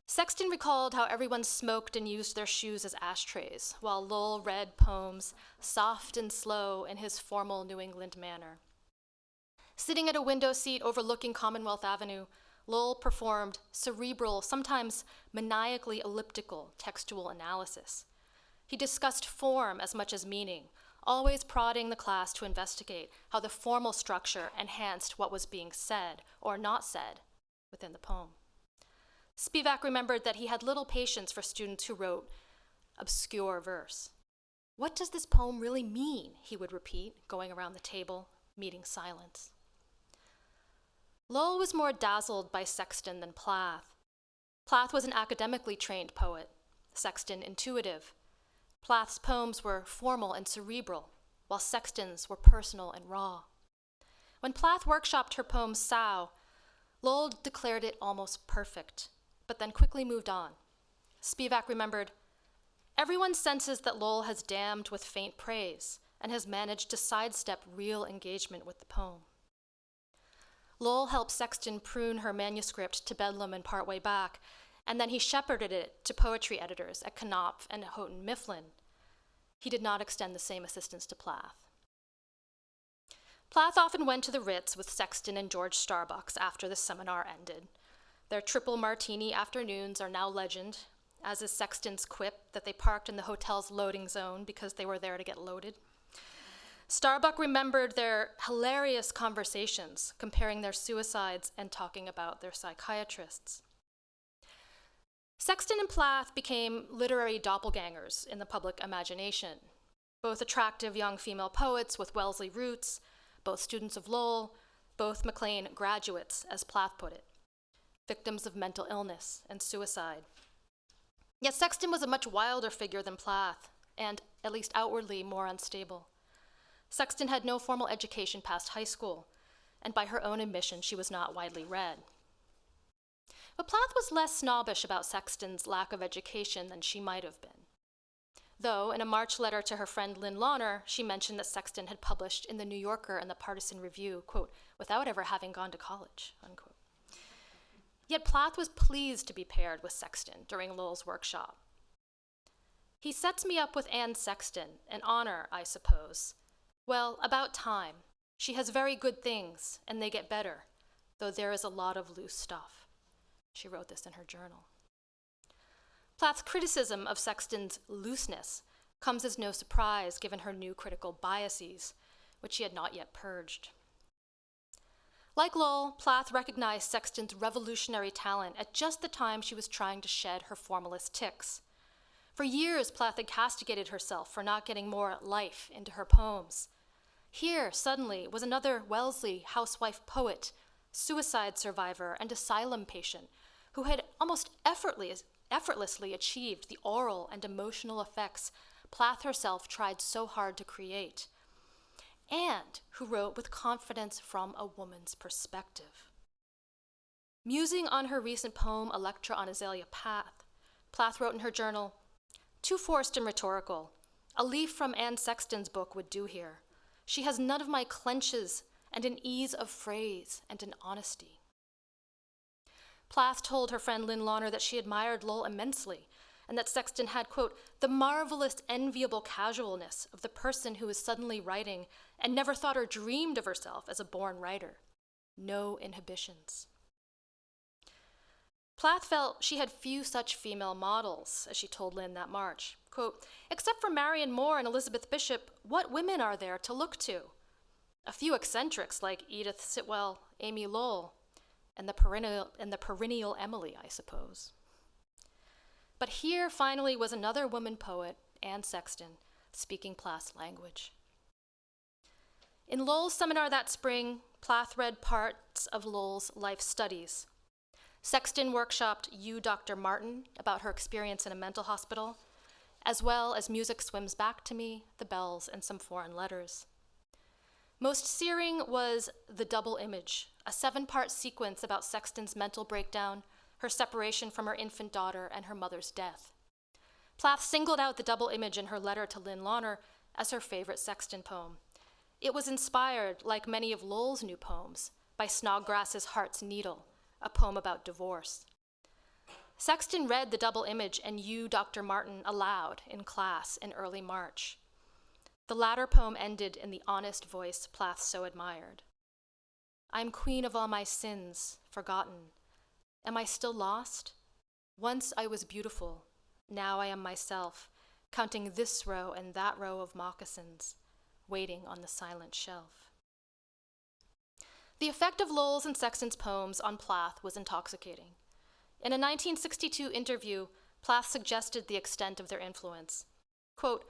Sexton recalled how everyone smoked and used their shoes as ashtrays, while Lowell read poems soft and slow in his formal New England manner. Sitting at a window seat overlooking Commonwealth Avenue, Lowell performed cerebral, sometimes maniacally elliptical textual analysis. He discussed form as much as meaning, always prodding the class to investigate how the formal structure enhanced what was being said or not said within the poem. Spivak remembered that he had little patience for students who wrote obscure verse. "What does this poem really mean?" he would repeat, going around the table, meeting silence. Lowell was more dazzled by Sexton than Plath. Plath was an academically trained poet, Sexton intuitive. Plath's poems were formal and cerebral, while Sexton's were personal and raw. When Plath workshopped her poem Sow, Lowell declared it almost perfect, but then quickly moved on. Spivak remembered, "Everyone senses that Lowell has damned with faint praise and has managed to sidestep real engagement with the poem." Lowell helped Sexton prune her manuscript to Bedlam and partway back, and then he shepherded it to poetry editors at Knopf and Houghton Mifflin. He did not extend the same assistance to Plath. Plath often went to the Ritz with Sexton and George Starbucks after the seminar ended. Their triple martini afternoons are now legend, as is Sexton's quip that they parked in the hotel's loading zone because they were there to get loaded. Starbuck remembered their hilarious conversations, comparing their suicides and talking about their psychiatrists. Sexton and Plath became literary doppelgangers in the public imagination, both attractive young female poets with Wellesley roots, both students of Lowell, both McLean graduates, as Plath put it, victims of mental illness and suicide. Yet Sexton was a much wilder figure than Plath, and, at least outwardly, more unstable. Sexton had no formal education past high school, and by her own admission, she was not widely read. But Plath was less snobbish about Sexton's lack of education than she might have been. Though, in a March letter to her friend Lynn Launer, she mentioned that Sexton had published in the New Yorker and the Partisan Review, quote, "without ever having gone to college," unquote. Yet Plath was pleased to be paired with Sexton during Lowell's workshop. "He sets me up with Anne Sexton, an honor, I suppose. Well, about time. She has very good things, and they get better, though there is a lot of loose stuff." She wrote this in her journal. Plath's criticism of Sexton's looseness comes as no surprise given her new critical biases, which she had not yet purged. Like Lowell, Plath recognized Sexton's revolutionary talent at just the time she was trying to shed her formalist tics. For years, Plath had castigated herself for not getting more life into her poems. Here, suddenly, was another Wellesley housewife poet, suicide survivor, and asylum patient who had almost effortlessly achieved the oral and emotional effects Plath herself tried so hard to create, and who wrote with confidence from a woman's perspective. Musing on her recent poem, Electra on Azalea Path, Plath wrote in her journal, "Too forced and rhetorical. A leaf from Anne Sexton's book would do here. She has none of my clenches and an ease of phrase and an honesty." Plath told her friend Lynn Launer that she admired Lowell immensely, and that Sexton had, quote, "the marvelous, enviable casualness of the person who is suddenly writing and never thought or dreamed of herself as a born writer. No inhibitions." Plath felt she had few such female models, as she told Lynn that March. Quote, "Except for Marion Moore and Elizabeth Bishop, what women are there to look to? A few eccentrics like Edith Sitwell, Amy Lowell. and the perennial Emily, I suppose. But here finally was another woman poet, Anne Sexton, speaking Plath's language. In Lowell's seminar that spring, Plath read parts of Lowell's life studies. Sexton workshopped You, Dr. Martin, about her experience in a mental hospital, as well as Music Swims Back to Me, The Bells, and Some Foreign Letters. Most searing was The Double Image, a 7-part sequence about Sexton's mental breakdown, her separation from her infant daughter, and her mother's death. Plath singled out The Double Image in her letter to Lynn Launer as her favorite Sexton poem. It was inspired, like many of Lowell's new poems, by Snodgrass's Heart's Needle, a poem about divorce. Sexton read The Double Image and You, Dr. Martin aloud in class in early March. The latter poem ended in the honest voice Plath so admired. I'm queen of all my sins, forgotten. Am I still lost? Once I was beautiful, now I am myself, counting this row and that row of moccasins, waiting on the silent shelf. The effect of Lowell's and Sexton's poems on Plath was intoxicating. In a 1962 interview, Plath suggested the extent of their influence. Quote,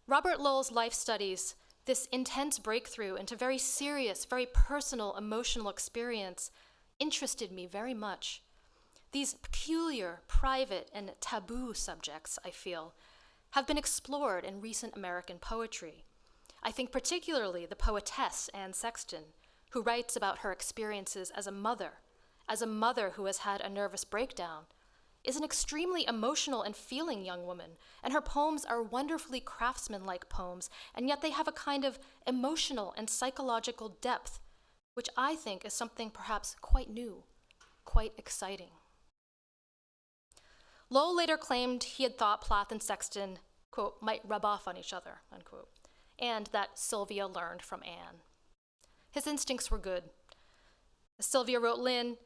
Robert Lowell's life studies, this intense breakthrough into very serious, very personal, emotional experience, interested me very much. These peculiar, private, and taboo subjects, I feel, have been explored in recent American poetry. I think particularly the poetess Anne Sexton, who writes about her experiences as a mother who has had a nervous breakdown, is an extremely emotional and feeling young woman, and her poems are wonderfully craftsman-like poems, and yet they have a kind of emotional and psychological depth, which I think is something perhaps quite new, quite exciting. Lowell later claimed he had thought Plath and Sexton, quote, might rub off on each other, unquote, and that Sylvia learned from Anne. His instincts were good. Sylvia wrote Lynn,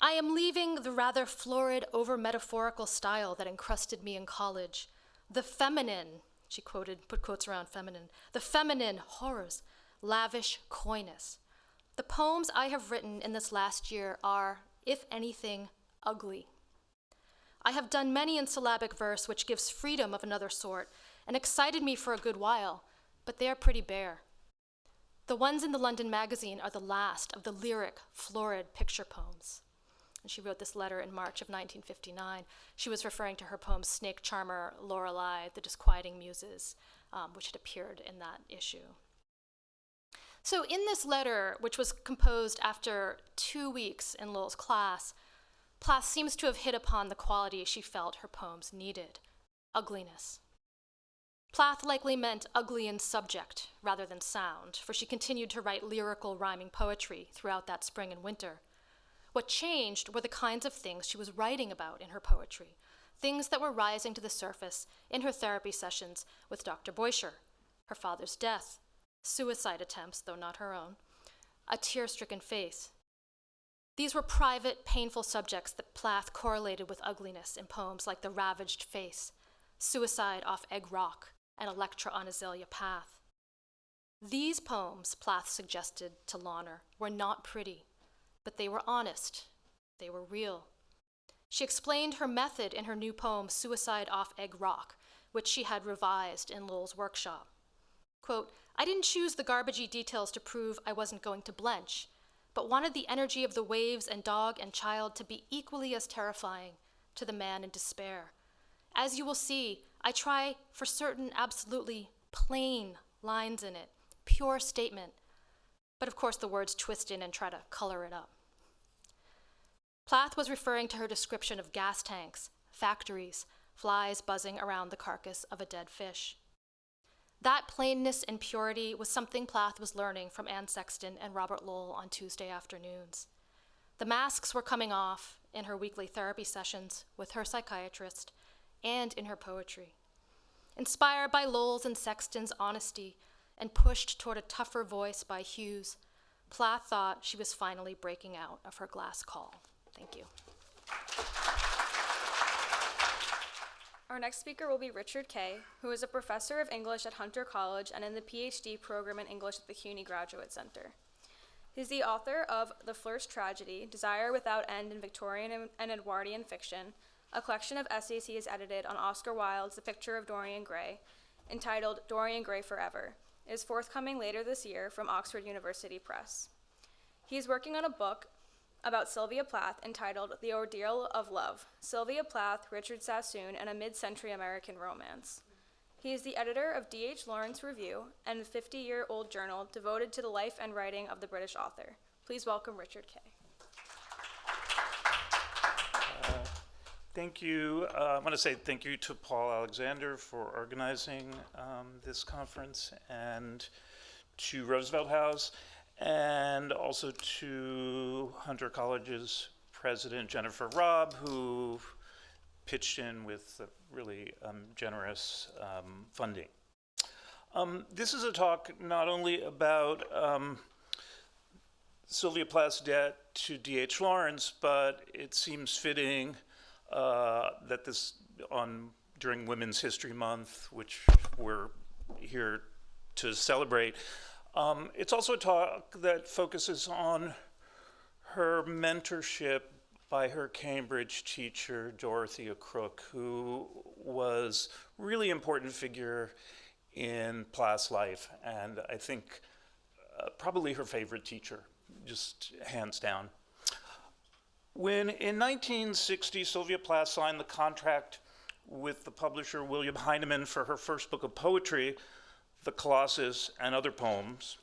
I am leaving the rather florid, over-metaphorical style that encrusted me in college. The feminine, she put quotes around feminine, the feminine horrors, lavish coyness. The poems I have written in this last year are, if anything, ugly. I have done many in syllabic verse which gives freedom of another sort and excited me for a good while, but they are pretty bare. The ones in the London Magazine are the last of the lyric, florid picture poems. And she wrote this letter in March of 1959. She was referring to her poem Snake Charmer, Lorelei, The Disquieting Muses, which had appeared in that issue. So in this letter, which was composed after 2 weeks in Lowell's class, Plath seems to have hit upon the quality she felt her poems needed, ugliness. Plath likely meant ugly in subject rather than sound, for she continued to write lyrical rhyming poetry throughout that spring and winter. What changed were the kinds of things she was writing about in her poetry, things that were rising to the surface in her therapy sessions with Dr. Boischer, her father's death, suicide attempts, though not her own, a tear-stricken face. These were private, painful subjects that Plath correlated with ugliness in poems like The Ravaged Face, Suicide off Egg Rock, and Electra on Azalea Path. These poems, Plath suggested to Launer, were not pretty, but they were honest, they were real. She explained her method in her new poem, Suicide off Egg Rock, which she had revised in Lowell's workshop. Quote, I didn't choose the garbagey details to prove I wasn't going to blench, but wanted the energy of the waves and dog and child to be equally as terrifying to the man in despair. As you will see, I try for certain absolutely plain lines in it, pure statement, but of course the words twist in and try to color it up. Plath was referring to her description of gas tanks, factories, flies buzzing around the carcass of a dead fish. That plainness and purity was something Plath was learning from Anne Sexton and Robert Lowell on Tuesday afternoons. The masks were coming off in her weekly therapy sessions with her psychiatrist and in her poetry. Inspired by Lowell's and Sexton's honesty and pushed toward a tougher voice by Hughes, Plath thought she was finally breaking out of her glass caul. Thank you. Our next speaker will be Richard Kay, who is a professor of English at Hunter College and in the PhD program in English at the CUNY Graduate Center. He's the author of The First Tragedy, Desire Without End in Victorian and Edwardian Fiction, a collection of essays he has edited on Oscar Wilde's The Picture of Dorian Gray, entitled Dorian Gray Forever. It is forthcoming later this year from Oxford University Press. He is working on a book about Sylvia Plath entitled The Ordeal of Love, Sylvia Plath, Richard Sassoon, and a Mid-Century American Romance. He is the editor of D.H. Lawrence Review and the 50-year-old journal devoted to the life and writing of the British author. Please welcome Richard Kay. Thank you. I want to say thank you to Paul Alexander for organizing this conference, and to Roosevelt House, and also to Hunter College's president, Jennifer Robb, who pitched in with really generous funding. This is a talk not only about Sylvia Plath's debt to D.H. Lawrence, but it seems fitting that this, during Women's History Month, which we're here to celebrate, it's also a talk that focuses on her mentorship by her Cambridge teacher, Dorothea Crook, who was a really important figure in Plath's life, and I think probably her favorite teacher, just hands down. When in 1960, Sylvia Plath signed the contract with the publisher William Heinemann for her first book of poetry, The Colossus and Other Poems,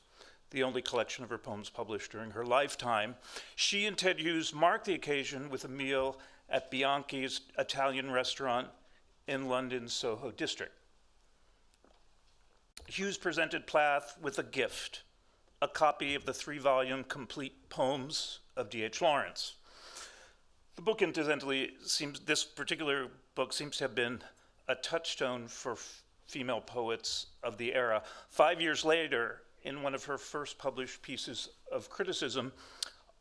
the only collection of her poems published during her lifetime, she and Ted Hughes marked the occasion with a meal at Bianchi's Italian restaurant in London's Soho district. Hughes presented Plath with a gift, a copy of the 3-volume complete poems of D.H. Lawrence. The book, incidentally, this particular book seems to have been a touchstone for female poets of the era. 5 years later, in one of her first published pieces of criticism,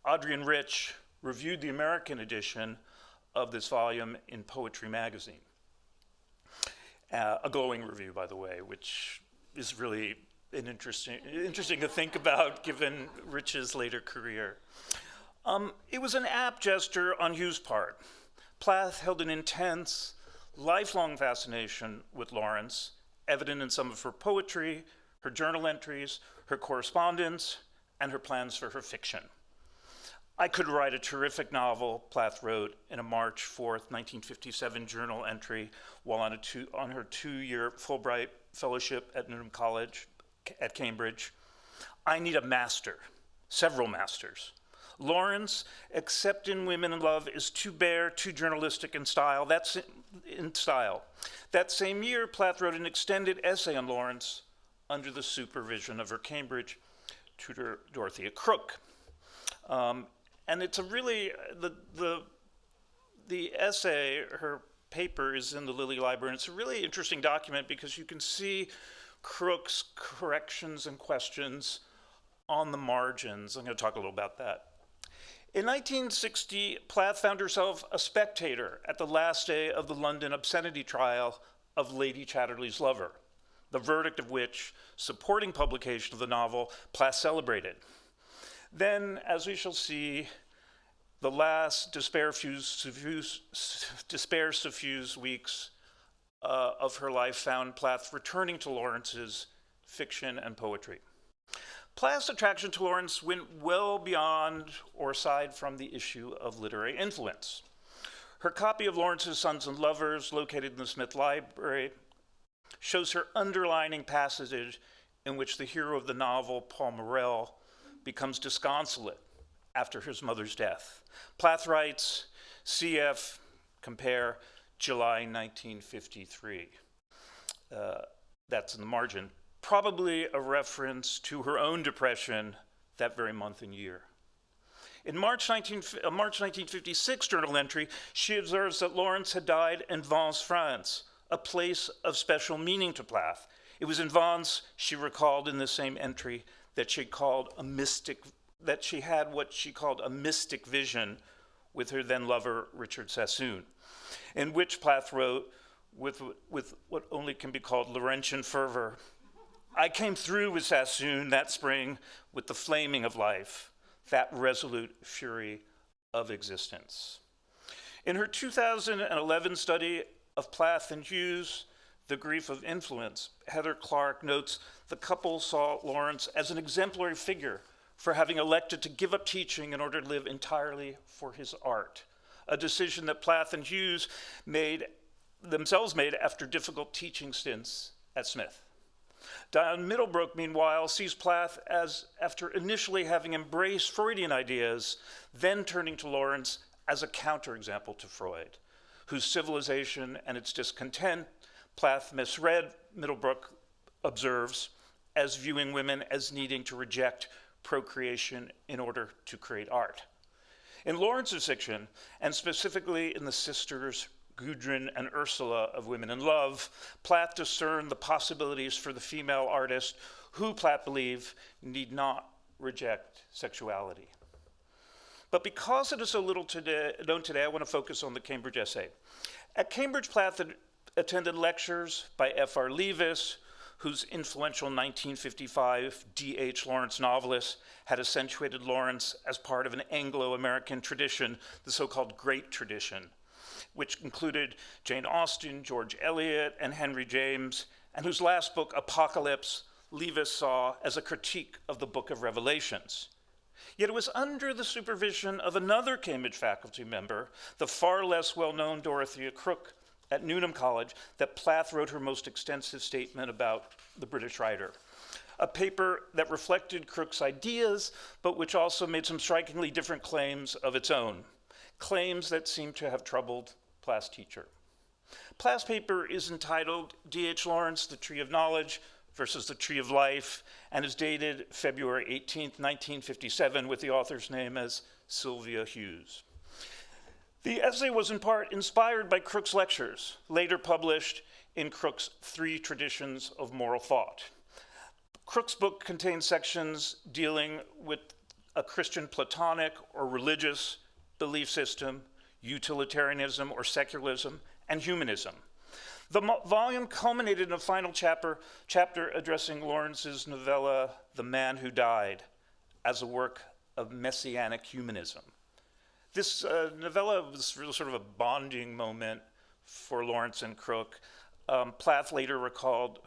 Adrienne Rich reviewed the American edition of this volume in Poetry Magazine. A glowing review, by the way, which is really interesting to think about given Rich's later career. It was an apt gesture on Hughes' part. Plath held an intense, lifelong fascination with Lawrence, evident in some of her poetry, her journal entries, her correspondence, and her plans for her fiction. I could write a terrific novel, Plath wrote in a March 4th, 1957 journal entry while on her 2-year Fulbright fellowship at Newnham College at Cambridge. I need a master, several masters. Lawrence, except in Women in Love, is too bare, too journalistic in style. That's in style. That same year, Plath wrote an extended essay on Lawrence under the supervision of her Cambridge tutor, Dorothea Crook. And it's a really, the essay, her paper is in the Lilly Library, and it's a really interesting document because you can see Crook's corrections and questions on the margins. I'm going to talk a little about that. In 1960, Plath found herself a spectator at the last day of the London obscenity trial of Lady Chatterley's Lover, the verdict of which, supporting publication of the novel, Plath celebrated. Then, as we shall see, the last despair-suffused weeks of her life found Plath returning to Lawrence's fiction and poetry. Plath's attraction to Lawrence went well beyond or aside from the issue of literary influence. Her copy of Lawrence's Sons and Lovers, located in the Smith Library, shows her underlining passage in which the hero of the novel, Paul Morrell, becomes disconsolate after his mother's death. Plath writes, cf. compare July 1953. That's in the margin. Probably a reference to her own depression that very month and year. In a March 1956 journal entry, she observes that Lawrence had died in Vence, France, a place of special meaning to Plath. It was in Vence, she recalled in the same entry, that she had what she called a mystic vision with her then lover, Richard Sassoon, in which Plath wrote with what only can be called Laurentian fervor, I came through with Sassoon that spring with the flaming of life. that resolute fury of existence. In her 2011 study of Plath and Hughes, The Grief of Influence, Heather Clark notes the couple saw Lawrence as an exemplary figure for having elected to give up teaching in order to live entirely for his art, a decision that Plath and Hughes themselves made after difficult teaching stints at Smith. Diane Middlebrook, meanwhile, sees Plath as, after initially having embraced Freudian ideas, then turning to Lawrence as a counterexample to Freud, whose civilization and its discontent Plath misread, Middlebrook observes, as viewing women as needing to reject procreation in order to create art. In Lawrence's fiction, and specifically in the sisters Gudrun and Ursula of Women in Love, Plath discerned the possibilities for the female artist who, Plath believed, need not reject sexuality. But because it is so little known today, I want to focus on the Cambridge essay. At Cambridge, Plath attended lectures by F.R. Leavis, whose influential 1955 D.H. Lawrence novelist had accentuated Lawrence as part of an Anglo-American tradition, the so-called Great Tradition, which included Jane Austen, George Eliot, and Henry James, and whose last book, Apocalypse, Leavis saw as a critique of the Book of Revelations. Yet it was under the supervision of another Cambridge faculty member, the far less well-known Dorothea Crook at Newnham College, that Plath wrote her most extensive statement about the British writer, a paper that reflected Crook's ideas, but which also made some strikingly different claims of its own, claims that seem to have troubled Plath's teacher. Plath's paper is entitled D.H. Lawrence, The Tree of Knowledge versus the Tree of Life, and is dated February 18th, 1957, with the author's name as Sylvia Hughes. The essay was in part inspired by Crook's lectures, later published in Crook's Three Traditions of Moral Thought. Crook's book contains sections dealing with a Christian Platonic or religious belief system, utilitarianism or secularism, and humanism. The volume culminated in a final chapter addressing Lawrence's novella, The Man Who Died, as a work of messianic humanism. This novella was really sort of a bonding moment for Lawrence and Crook. Plath later recalled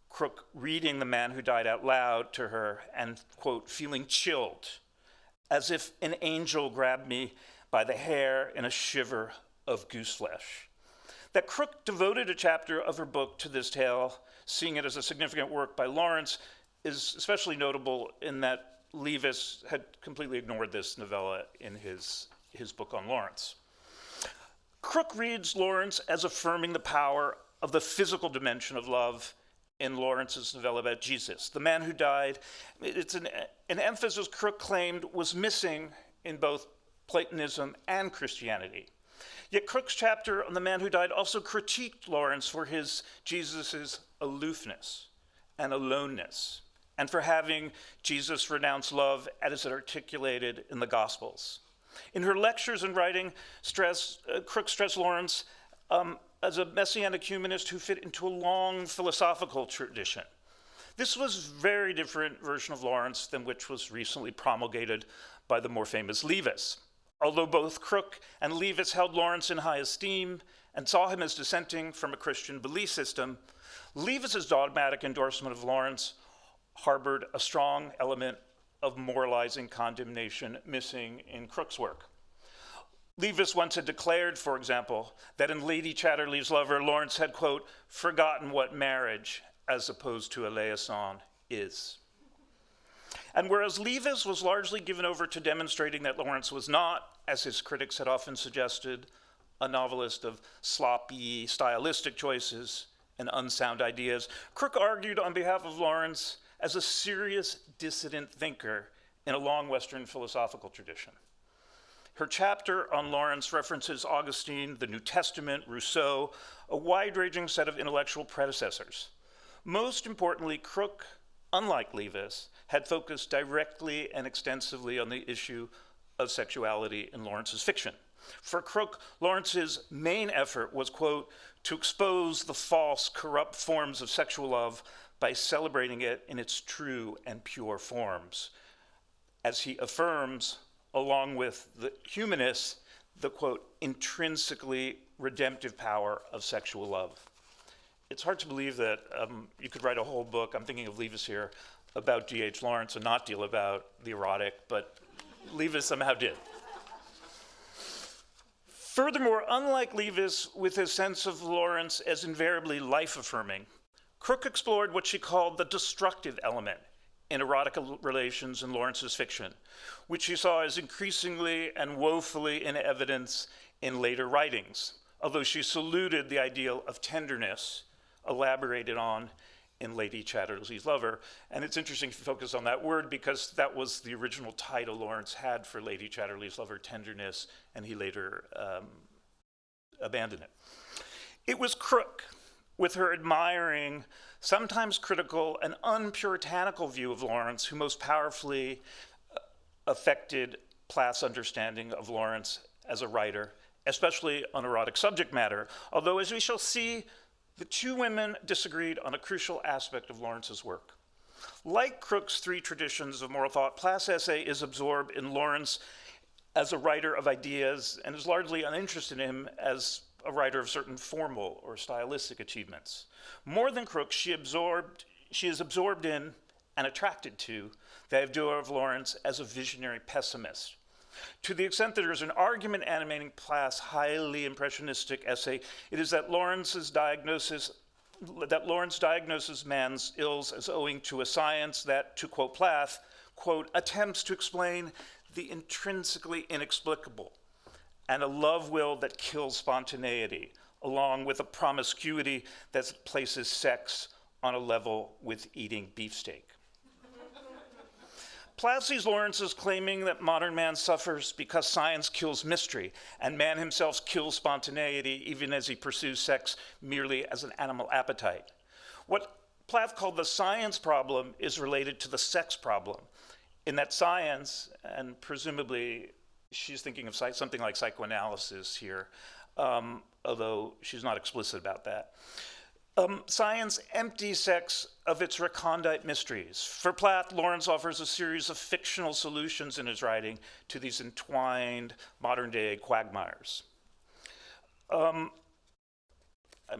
Crook reading The Man Who Died out loud to her and, quote, feeling chilled, as if an angel grabbed me by the hair in a shiver of gooseflesh. That Crook devoted a chapter of her book to this tale, seeing it as a significant work by Lawrence, is especially notable in that Leavis had completely ignored this novella in his book on Lawrence. Crook reads Lawrence as affirming the power of the physical dimension of love in Lawrence's novella about Jesus. The Man Who Died, it's an emphasis Crook claimed was missing in both Platonism and Christianity. Yet Crook's chapter on The Man Who Died also critiqued Lawrence for his Jesus's aloofness and aloneness, and for having Jesus renounce love as it articulated in the Gospels. In her lectures and writing, Crook stressed Lawrence as a messianic humanist who fit into a long philosophical tradition. This was a very different version of Lawrence than which was recently promulgated by the more famous Leavis. Although both Crook and Leavis held Lawrence in high esteem and saw him as dissenting from a Christian belief system, Leavis's dogmatic endorsement of Lawrence harbored a strong element of moralizing condemnation missing in Crook's work. Leavis once had declared, for example, that in Lady Chatterley's Lover, Lawrence had, quote, forgotten what marriage, as opposed to a liaison, is. And whereas Leavis was largely given over to demonstrating that Lawrence was not, as his critics had often suggested, a novelist of sloppy, stylistic choices and unsound ideas, Crook argued on behalf of Lawrence as a serious dissident thinker in a long Western philosophical tradition. Her chapter on Lawrence references Augustine, the New Testament, Rousseau, a wide-ranging set of intellectual predecessors. Most importantly, Crook, unlike Leavis, had focused directly and extensively on the issue of sexuality in Lawrence's fiction. For Crook, Lawrence's main effort was, quote, to expose the false, corrupt forms of sexual love by celebrating it in its true and pure forms. as he affirms, along with the humanists, the, quote, intrinsically redemptive power of sexual love. It's hard to believe that you could write a whole book, I'm thinking of Leavis here, about D.H. Lawrence and not deal about the erotic, but Leavis somehow did. Furthermore, unlike Leavis, with his sense of Lawrence as invariably life-affirming, Crook explored what she called the destructive element in erotic relations in Lawrence's fiction, which she saw as increasingly and woefully in evidence in later writings, although she saluted the ideal of tenderness elaborated on in Lady Chatterley's Lover. And it's interesting to focus on that word because that was the original title Lawrence had for Lady Chatterley's Lover, Tenderness, and he later abandoned it. It was Crook, with her admiring, sometimes critical, and unpuritanical view of Lawrence, who most powerfully affected Plath's understanding of Lawrence as a writer, especially on erotic subject matter, although, as we shall see, the two women disagreed on a crucial aspect of Lawrence's work. Like Crook's three traditions of moral thought, Plath's essay is absorbed in Lawrence as a writer of ideas and is largely uninterested in him as a writer of certain formal or stylistic achievements. More than Crook, she is absorbed in and attracted to the idea of Lawrence as a visionary pessimist. To the extent that there is an argument animating Plath's highly impressionistic essay, it is that Lawrence diagnoses man's ills as owing to a science that, to quote Plath, quote, attempts to explain the intrinsically inexplicable, and a love will that kills spontaneity, along with a promiscuity that places sex on a level with eating beefsteak. Plath sees Lawrence as claiming that modern man suffers because science kills mystery, and man himself kills spontaneity even as he pursues sex merely as an animal appetite. What Plath called the science problem is related to the sex problem, in that science, and presumably she's thinking of something like psychoanalysis here, although she's not explicit about that. Science empties sex of its recondite mysteries. For Plath, Lawrence offers a series of fictional solutions in his writing to these entwined modern-day quagmires. I'm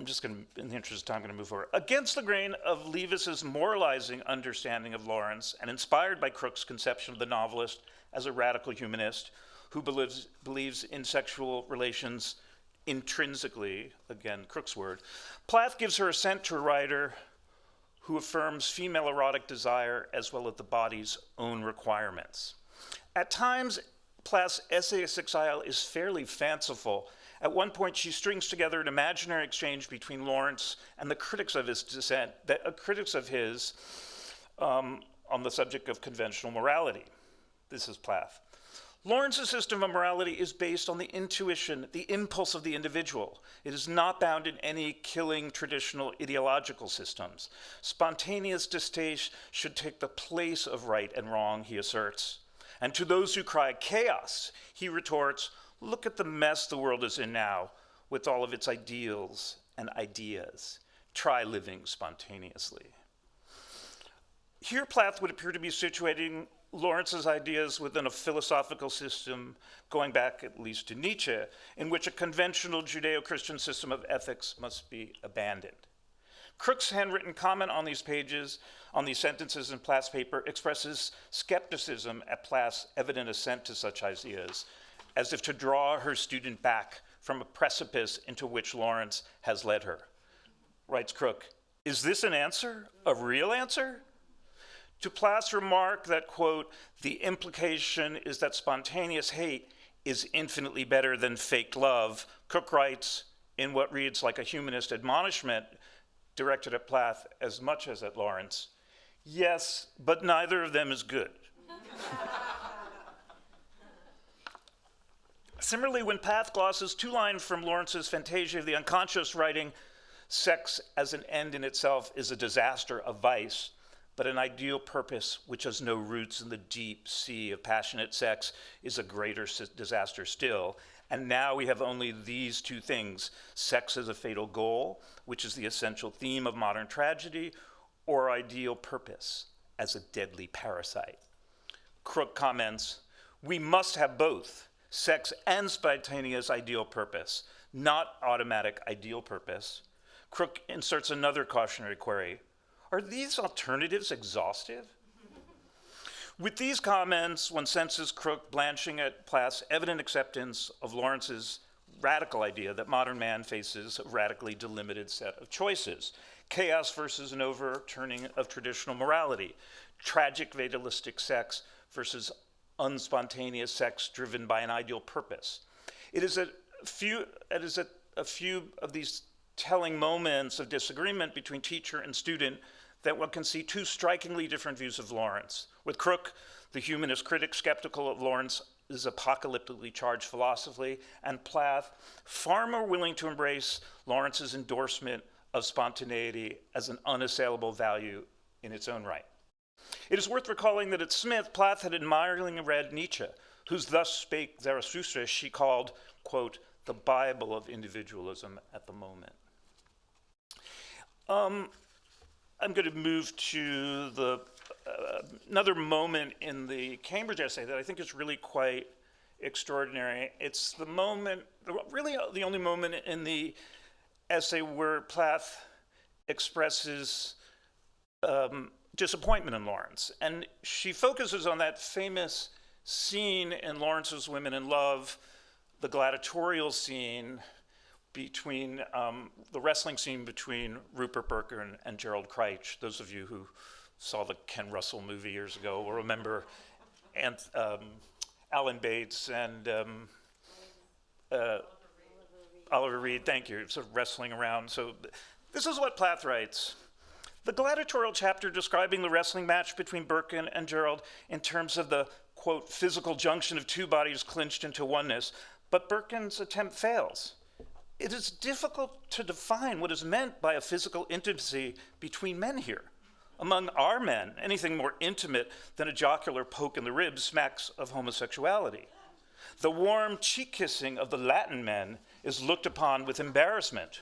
just going to, in the interest of time, going to move forward. Against the grain of Leavis's moralizing understanding of Lawrence and inspired by Crook's conception of the novelist as a radical humanist who believes in sexual relations intrinsically, again, Crook's word, Plath gives her assent to a writer who affirms female erotic desire as well as the body's own requirements. At times, Plath's essayistic style is fairly fanciful. At one point, she strings together an imaginary exchange between Lawrence and the critics of his dissent, on the subject of conventional morality. This is Plath. Lawrence's system of morality is based on the intuition, the impulse of the individual. It is not bound in any killing traditional ideological systems. Spontaneous distaste should take the place of right and wrong, he asserts. And to those who cry chaos, he retorts, look at the mess the world is in now with all of its ideals and ideas. Try living spontaneously. Here, Plath would appear to be situating Lawrence's ideas within a philosophical system going back at least to Nietzsche, in which a conventional Judeo-Christian system of ethics must be abandoned. Crook's handwritten comment on these pages, on these sentences in Plath's paper, expresses skepticism at Plath's evident assent to such ideas, as if to draw her student back from a precipice into which Lawrence has led her. Writes Crook, is this an answer, a real answer? To Plath's remark that, quote, the implication is that spontaneous hate is infinitely better than faked love, Crook writes in what reads like a humanist admonishment directed at Plath as much as at Lawrence, yes, but neither of them is good. Similarly, when Plath glosses two lines from Lawrence's Fantasia of the Unconscious, writing, sex as an end in itself is a disaster, a vice, but an ideal purpose which has no roots in the deep sea of passionate sex is a greater disaster still. And now we have only these two things, sex as a fatal goal, which is the essential theme of modern tragedy, or ideal purpose as a deadly parasite. Crook comments, "We must have both, sex and spontaneous ideal purpose, not automatic ideal purpose." Crook inserts another cautionary query. Are these alternatives exhaustive? With these comments, one senses Crook blanching at Plath's evident acceptance of Lawrence's radical idea that modern man faces a radically delimited set of choices. Chaos versus an overturning of traditional morality. Tragic fatalistic sex versus unspontaneous sex driven by an ideal purpose. It is at a few of these telling moments of disagreement between teacher and student that one can see two strikingly different views of Lawrence. With Crook, the humanist critic, skeptical of Lawrence's apocalyptically charged philosophy, and Plath, far more willing to embrace Lawrence's endorsement of spontaneity as an unassailable value in its own right. It is worth recalling that at Smith, Plath had admiringly read Nietzsche, whose "Thus Spake Zarathustra" she called, quote, "the Bible of individualism at the moment." I'm going to move to another moment in the Cambridge essay that I think is really quite extraordinary. It's the moment, really the only moment in the essay where Plath expresses disappointment in Lawrence. And she focuses on that famous scene in Lawrence's Women in Love, the gladiatorial scene between, the wrestling scene between Rupert Berkern and Gerald Kreitch. Those of you who saw the Ken Russell movie years ago will remember Alan Bates and Oliver Reed, thank you, sort of wrestling around. So this is what Plath writes. The gladiatorial chapter describing the wrestling match between Berkern and Gerald in terms of the, quote, physical junction of two bodies clinched into oneness, but Berkern's attempt fails. It is difficult to define what is meant by a physical intimacy between men here. Among our men, anything more intimate than a jocular poke in the ribs smacks of homosexuality. The warm cheek kissing of the Latin men is looked upon with embarrassment.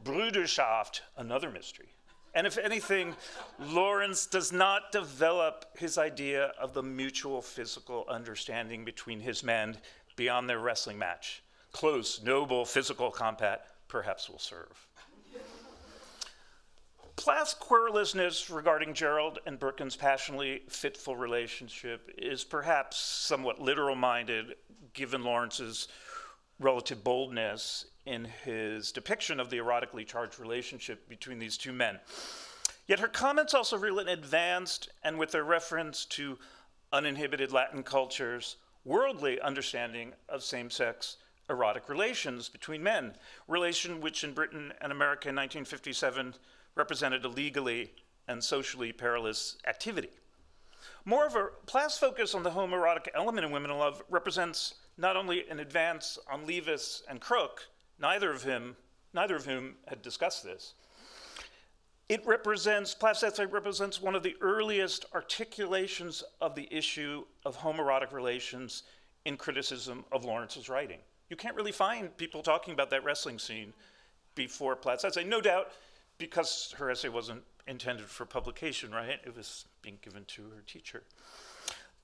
Bruderschaft, another mystery. And if anything, Lawrence does not develop his idea of the mutual physical understanding between his men beyond their wrestling match. Close, noble physical combat perhaps will serve. Plath's querulousness regarding Gerald and Berkern's passionately fitful relationship is perhaps somewhat literal-minded, given Lawrence's relative boldness in his depiction of the erotically charged relationship between these two men. Yet her comments also reveal an advanced, and with their reference to uninhibited Latin culture's worldly understanding of same-sex erotic relations between men, relation which in Britain and America in 1957 represented a legally and socially perilous activity. Moreover, Plath's focus on the homoerotic element in Women in Love represents not only an advance on Leavis and Crook, neither of whom had discussed this. Plath's essay represents one of the earliest articulations of the issue of homoerotic relations in criticism of Lawrence's writing. You can't really find people talking about that wrestling scene before Plath's essay, no doubt because her essay wasn't intended for publication, right? It was being given to her teacher.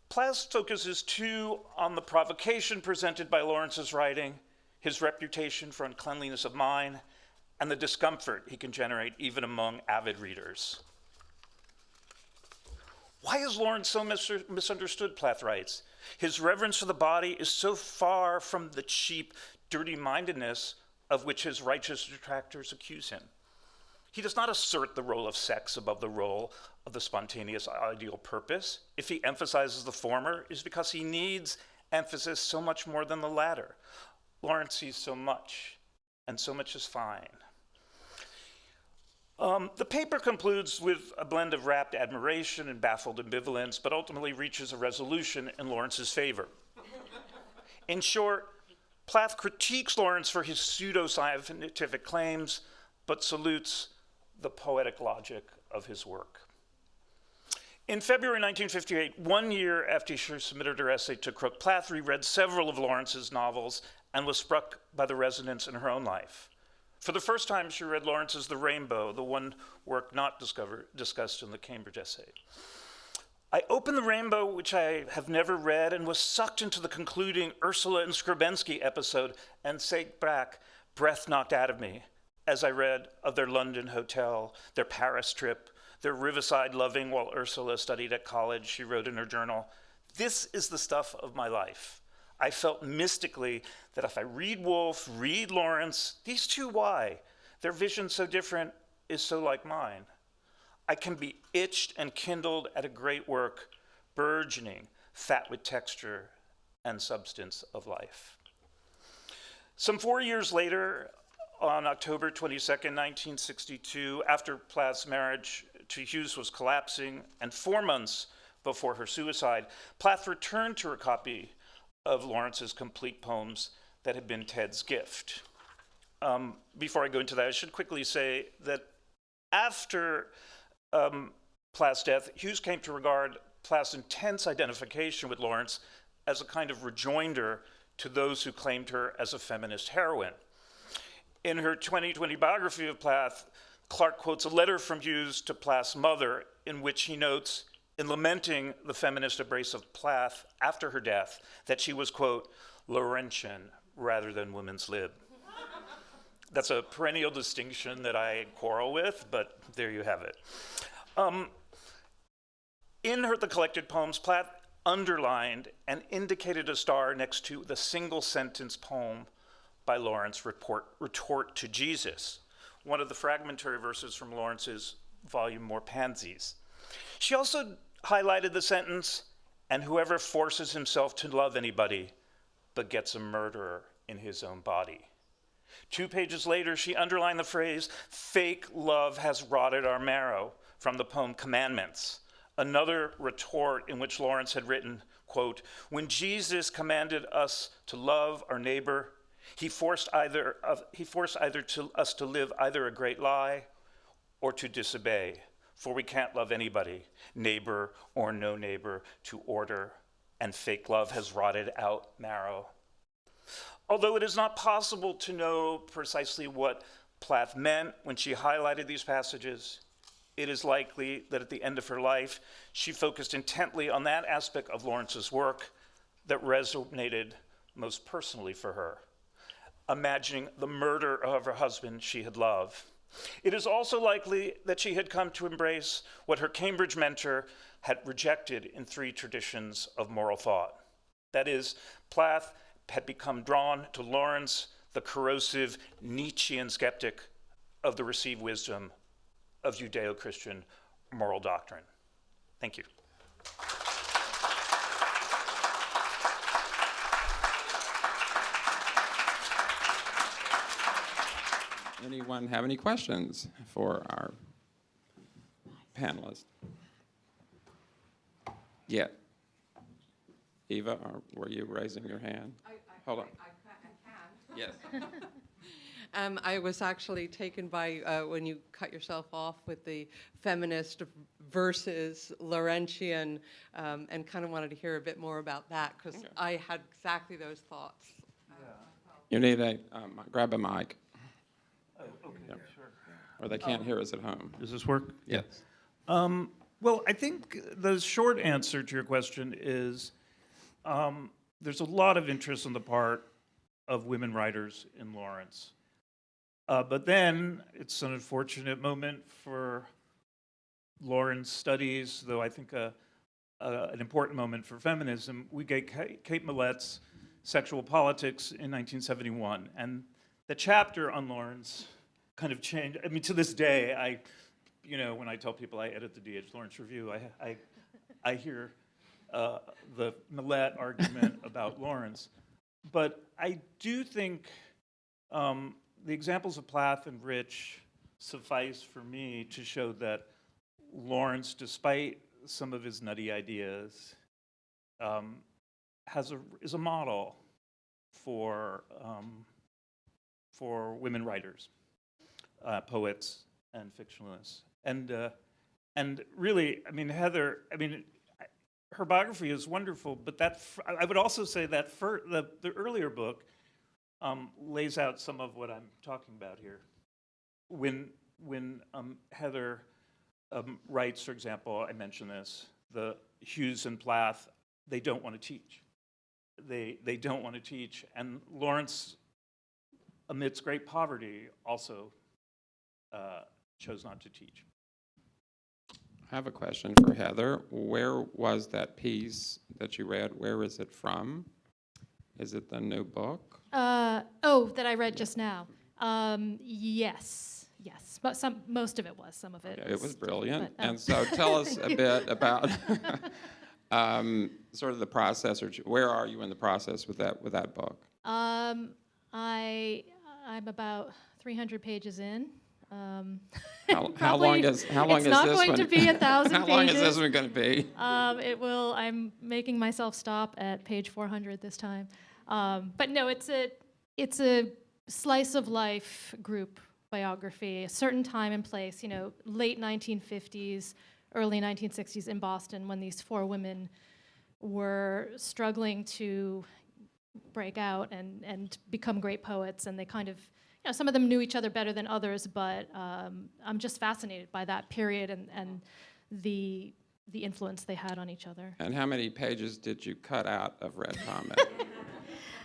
Plath focuses too on the provocation presented by Lawrence's writing, his reputation for uncleanliness of mind, and the discomfort he can generate even among avid readers. Why is Lawrence so misunderstood, Plath writes? His reverence for the body is so far from the cheap, dirty-mindedness of which his righteous detractors accuse him. He does not assert the role of sex above the role of the spontaneous ideal purpose. If he emphasizes the former, it is because he needs emphasis so much more than the latter. Lawrence sees so much, and so much is fine. The paper concludes with a blend of rapt admiration and baffled ambivalence, but ultimately reaches a resolution in Lawrence's favor. In short, Plath critiques Lawrence for his pseudo-scientific claims, but salutes the poetic logic of his work. In February 1958, 1 year after she submitted her essay to Crook, Plath reread several of Lawrence's novels and was struck by the resonance in her own life. For the first time, she read Lawrence's The Rainbow, the one work not discussed in the Cambridge essay. I opened The Rainbow, which I have never read, and was sucked into the concluding Ursula and Skrabensky episode and sank back, breath knocked out of me, as I read of their London hotel, their Paris trip, their riverside loving while Ursula studied at college, she wrote in her journal. This is the stuff of my life. I felt mystically that if I read Woolf, read Lawrence, these two, why? Their vision so different is so like mine. I can be itched and kindled at a great work, burgeoning, fat with texture and substance of life. Some 4 years later, on October 22nd, 1962, after Plath's marriage to Hughes was collapsing, and 4 months before her suicide, Plath returned to her copy of Lawrence's complete poems that had been Ted's gift. Before I go into that, I should quickly say that after Plath's death, Hughes came to regard Plath's intense identification with Lawrence as a kind of rejoinder to those who claimed her as a feminist heroine. In her 2020 biography of Plath, Clark quotes a letter from Hughes to Plath's mother in which he notes, in lamenting the feminist embrace of Plath after her death, that she was, quote, Laurentian rather than woman's lib. That's a perennial distinction that I quarrel with, but there you have it. In the collected poems, Plath underlined and indicated a star next to the single sentence poem by Lawrence, Retort to Jesus, one of the fragmentary verses from Lawrence's volume More Pansies. She also highlighted the sentence, and whoever forces himself to love anybody but gets a murderer in his own body. 2 pages later, she underlined the phrase, fake love has rotted our marrow, from the poem Commandments, another retort in which Lawrence had written, quote, when Jesus commanded us to love our neighbor, he forced us to live either a great lie or to disobey, for we can't love anybody, neighbor or no neighbor, to order, and fake love has rotted out marrow. Although it is not possible to know precisely what Plath meant when she highlighted these passages, it is likely that at the end of her life, she focused intently on that aspect of Lawrence's work that resonated most personally for her, imagining the murder of her husband she had loved. It is also likely that she had come to embrace what her Cambridge mentor had rejected in 3 traditions of moral thought. That is, Plath had become drawn to Lawrence, the corrosive Nietzschean skeptic of the received wisdom of Judeo-Christian moral doctrine. Thank you. Anyone have any questions for our panelists? Yeah. Eva, were you raising your hand? Hold on. I can. Yes. I was actually taken by when you cut yourself off with the feminist versus Laurentian, and kind of wanted to hear a bit more about that, because Okay. I had exactly those thoughts. You need a, grab a mic, Okay, Yep. sure. or they can't hear us at home. Does this work? Yes. Well, I think the short answer to your question is there's a lot of interest on the part of women writers in Lawrence. But then it's an unfortunate moment for Lawrence studies, though I think an important moment for feminism. We get Kate Millett's Sexual Politics in 1971, and the chapter on Lawrence kind of changed. I mean, to this day, when I tell people I edit the D.H. Lawrence Review, I hear the Millett argument about Lawrence. But I do think the examples of Plath and Rich suffice for me to show that Lawrence, despite some of his nutty ideas, is a model for women writers, poets, and fictionalists. And really, I mean, Heather, her biography is wonderful, but I would also say that the earlier book lays out some of what I'm talking about here. When Heather writes, for example, I mentioned this, the Hughes and Plath, they don't want to teach. They don't want to teach. And Lawrence, amidst great poverty, also chose not to teach. I have a question for Heather. Where was that piece that you read? Where is it from? Is it the new book? That I read just now. Yes, but most of it was. Some of it. It was brilliant. but, And so tell us a bit about sort of the process, or where are you in the process with that book? I'm about 300 pages in. How long is it's this not going one? to be 1,000 How long is pages. this one going to be? It will. I'm making myself stop at page 400 this time. But no, it's a slice of life group biography, a certain time and place. Late 1950s, early 1960s in Boston, when these 4 women were struggling to break out and become great poets, and they kind of. Some of them knew each other better than others, but I'm just fascinated by that period and the influence they had on each other. And how many pages did you cut out of Red Comet?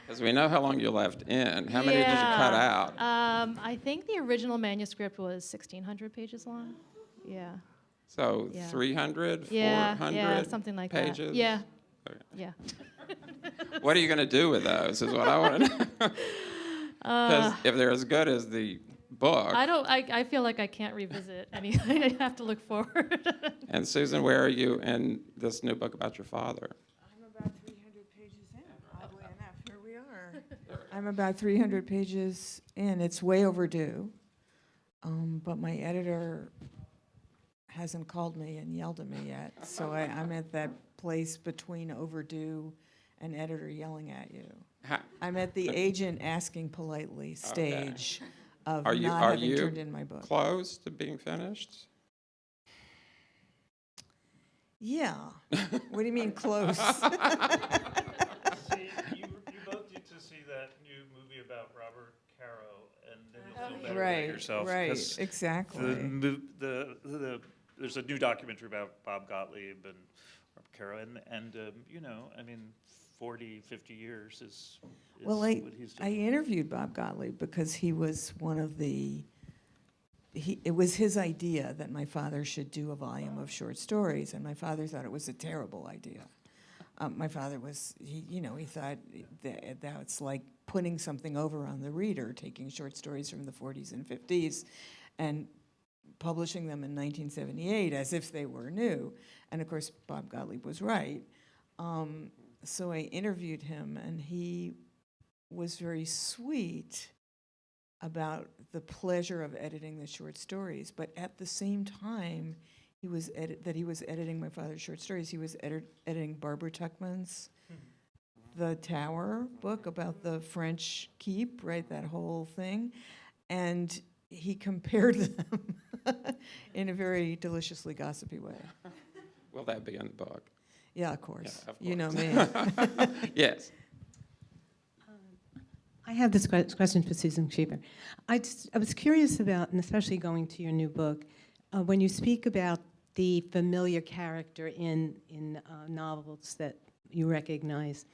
Because we know how long you left in. How many did you cut out? I think the original manuscript was 1,600 pages long. Yeah. So Yeah. 300, Yeah, 400 yeah, something like pages? that. Yeah. Okay. Yeah. What are you going to do with those is what I want to know. Because if they're as good as the book. I feel like I can't revisit anything. I have to look forward. And Susan, where are you in this new book about your father? I'm about 300 pages in, oddly enough. Here we are. I'm about 300 pages in. It's way overdue. But my editor hasn't called me and yelled at me yet. So I'm at that place between overdue and editor yelling at you. I'm at the agent asking politely stage of Are you not are having you turned in my book. close to being finished? Yeah. What do you mean close? See, you both need to see that new movie about Robert Caro, and then you'll feel better about yourself. Right, 'cause exactly. There's a new documentary about Bob Gottlieb and Robert Caro, and 40, 50 years is Well, what he's I doing. interviewed Bob Gottlieb because he was one of it was his idea that my father should do a volume of short stories, and my father thought it was a terrible idea. My father he thought that it's like putting something over on the reader, taking short stories from the 40s and 50s and publishing them in 1978 as if they were new. And of course, Bob Gottlieb was right. So I interviewed him, and he was very sweet about the pleasure of editing the short stories. But at the same time, he was editing my father's short stories. He was editing Barbara Tuchman's The Tower book about the French keep, right, that whole thing. And he compared them in a very deliciously gossipy way. Will that be in the book? Yeah, of course. Yeah, of You know course. me. Yes. I have this question for Susan Cheever. I was curious about, and especially going to your new book, when you speak about the familiar character in novels that you recognize,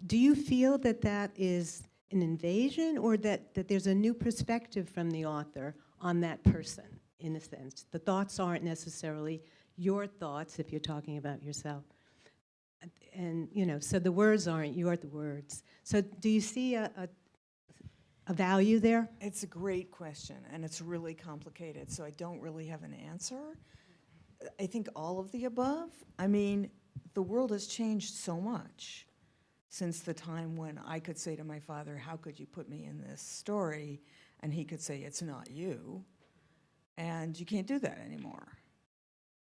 do you feel that that is an invasion, or that there's a new perspective from the author on that person, in a sense? The thoughts aren't necessarily your thoughts if you're talking about yourself. And, so the words aren't your words. So do you see a value there? It's a great question, and it's really complicated, so I don't really have an answer. I think all of the above. I mean, the world has changed so much since the time when I could say to my father, how could you put me in this story? And he could say, it's not you. And you can't do that anymore,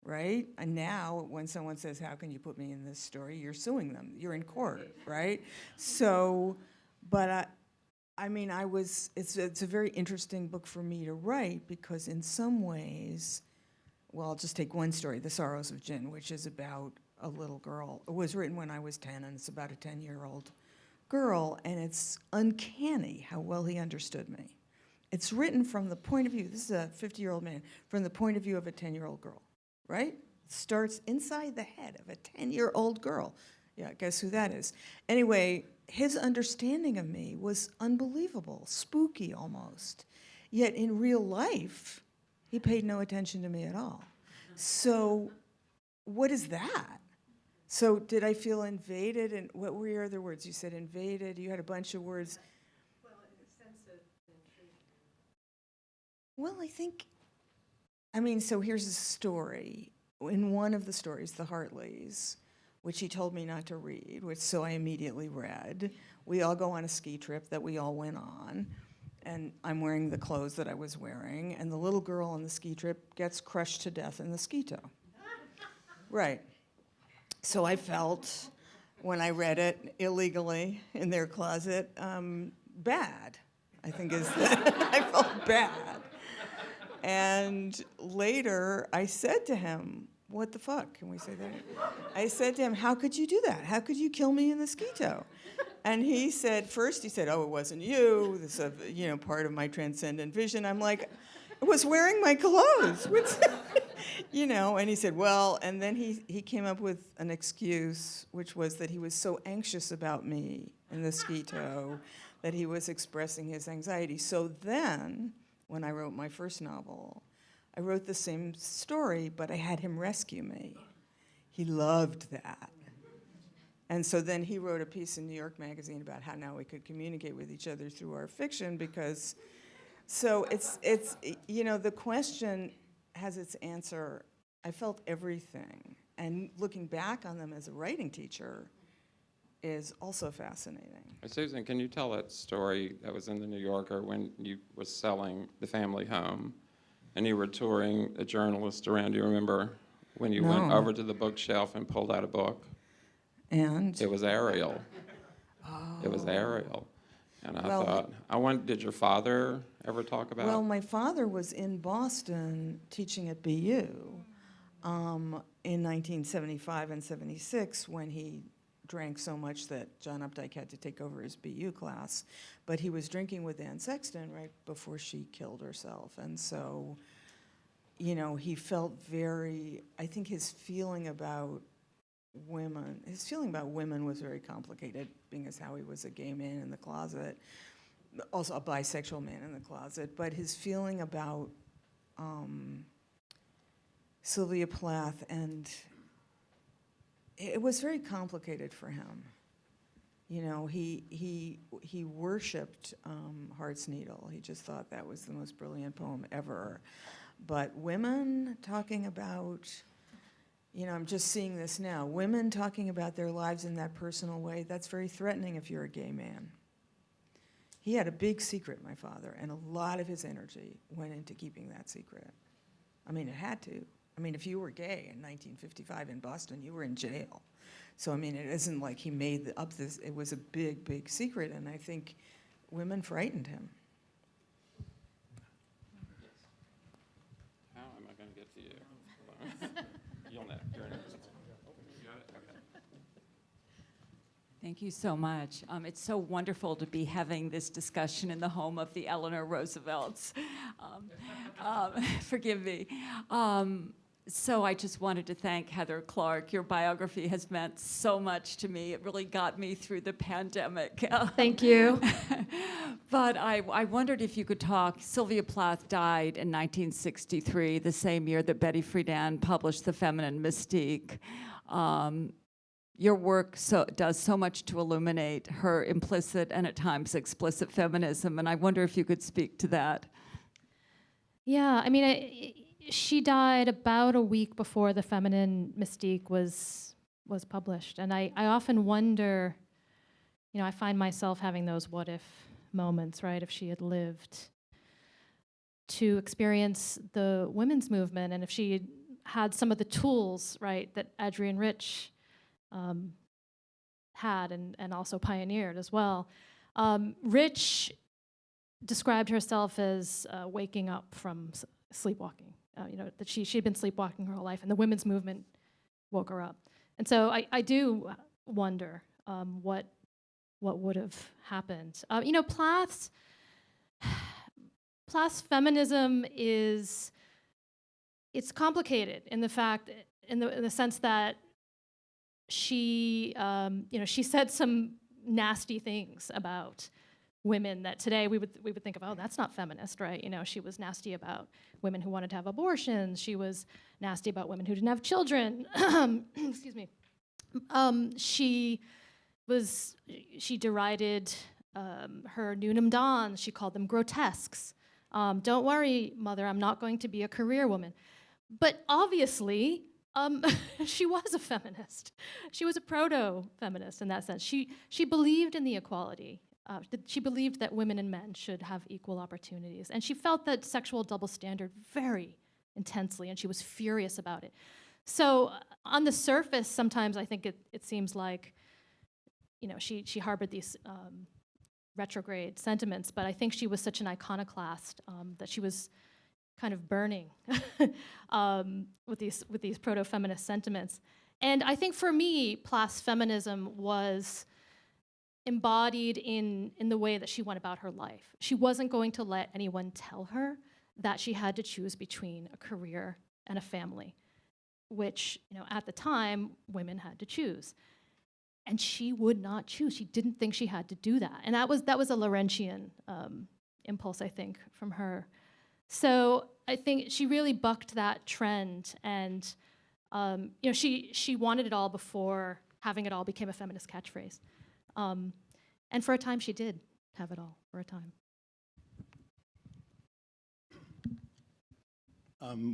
right? And now when someone says, how can you put me in this story, you're suing them. You're in court, right? So, but it's a very interesting book for me to write, because in some ways, well, I'll just take one story, The Sorrows of Jinn, which is about a little girl. It was written when I was 10, and it's about a 10-year-old girl, and it's uncanny how well he understood me. It's written from the point of view, this is a 50-year-old man, from the point of view of a 10-year-old girl, right? starts inside the head of a 10-year-old girl. Yeah, guess who that is? Anyway, his understanding of me was unbelievable, spooky almost. Yet in real life, he paid no attention to me at all. So what is that? So did I feel invaded? And what were your other words? You said invaded. You had a bunch of words. Well, in a sense of intrusion. Well, so here's a story. In one of the stories, The Hartleys, which he told me not to read, so I immediately read. We all go on a ski trip that we all went on, and I'm wearing the clothes that I was wearing, and the little girl on the ski trip gets crushed to death in the ski tow. Right. So I felt, when I read it illegally in their closet, bad, I think is that. I felt bad. And later, I said to him, what the fuck? Can we say that? I said to him, how could you do that? How could you kill me in the ski tow? And he said, oh, it wasn't you. This is, part of my transcendent vision. I'm like, I was wearing my clothes. And he said, well, and then he came up with an excuse, which was that he was so anxious about me in the ski tow that he was expressing his anxiety. So then, when I wrote my first novel, I wrote the same story, but I had him rescue me. He loved that. And so then he wrote a piece in New York Magazine about how now we could communicate with each other through our fiction because, so it's the question has its answer. I felt everything. And looking back on them as a writing teacher is also fascinating. Susan, can you tell that story that was in the New Yorker when you were selling the family home and you were touring a journalist around? Do you remember when you went No. over to the bookshelf and pulled out a book? And It was Ariel. It was Ariel. And I Well, thought, did your father ever talk about well, my father was in Boston teaching at BU in 1975 and 76 when he drank so much that John Updike had to take over his BU class. But he was drinking with Anne Sexton right before she killed herself. And so, he felt I think his feeling about women was very complicated, being as how he was a gay man in the closet, also a bisexual man in the closet. But his feeling about Sylvia Plath, and it was very complicated for him. He worshipped Heart's Needle. He just thought that was the most brilliant poem ever. But women talking about, I'm just seeing this now, women talking about their lives in that personal way, that's very threatening if you're a gay man. He had a big secret, my father, and a lot of his energy went into keeping that secret. It had to. If you were gay in 1955 in Boston, you were in jail. So, it isn't like he made up this, it was a big, big secret, and I think women frightened him. How am I going to get to you? Hold on. You'll know. You're next. You got it? Okay. Thank you so much. It's so wonderful to be having this discussion in the home of the Eleanor Roosevelts. Forgive me. So I just wanted to thank Heather Clark. Your biography has meant so much to me. It really got me through the pandemic. Thank you. But I wondered if you could talk. Sylvia Plath died in 1963, the same year that Betty Friedan published The Feminine Mystique. Your work does so much to illuminate her implicit and at times explicit feminism, and I wonder if you could speak to that. Yeah, she died about a week before The Feminine Mystique was published, and I often wonder, I find myself having those what if moments, right? If she had lived to experience the women's movement, and if she had some of the tools, right, that Adrienne Rich had and also pioneered as well. Rich described herself as waking up from sleepwalking. That she'd been sleepwalking her whole life, and the women's movement woke her up. And so I do wonder what would have happened. Plath's feminism it's complicated in the fact in the sense that she, she said some nasty things about women that today we would think of, oh, that's not feminist, right? She was nasty about women who wanted to have abortions. She was nasty about women who didn't have children. Excuse me. She derided her Newnham Dons. She called them grotesques. Don't worry, mother, I'm not going to be a career woman. But obviously, she was a feminist. She was a proto-feminist in that sense. She believed in the equality. She believed that women and men should have equal opportunities. And she felt that sexual double standard very intensely, and she was furious about it. So on the surface, sometimes I think it seems like, she harbored these retrograde sentiments, but I think she was such an iconoclast that she was kind of burning with these proto-feminist sentiments. And I think for me, Plath's feminism was embodied in the way that she went about her life. She wasn't going to let anyone tell her that she had to choose between a career and a family, which, at the time, women had to choose. And she would not choose. She didn't think she had to do that. And that was a Laurentian impulse, I think, from her. So I think she really bucked that trend, and she wanted it all before having it all became a feminist catchphrase. And for a time, she did have it all, for a time.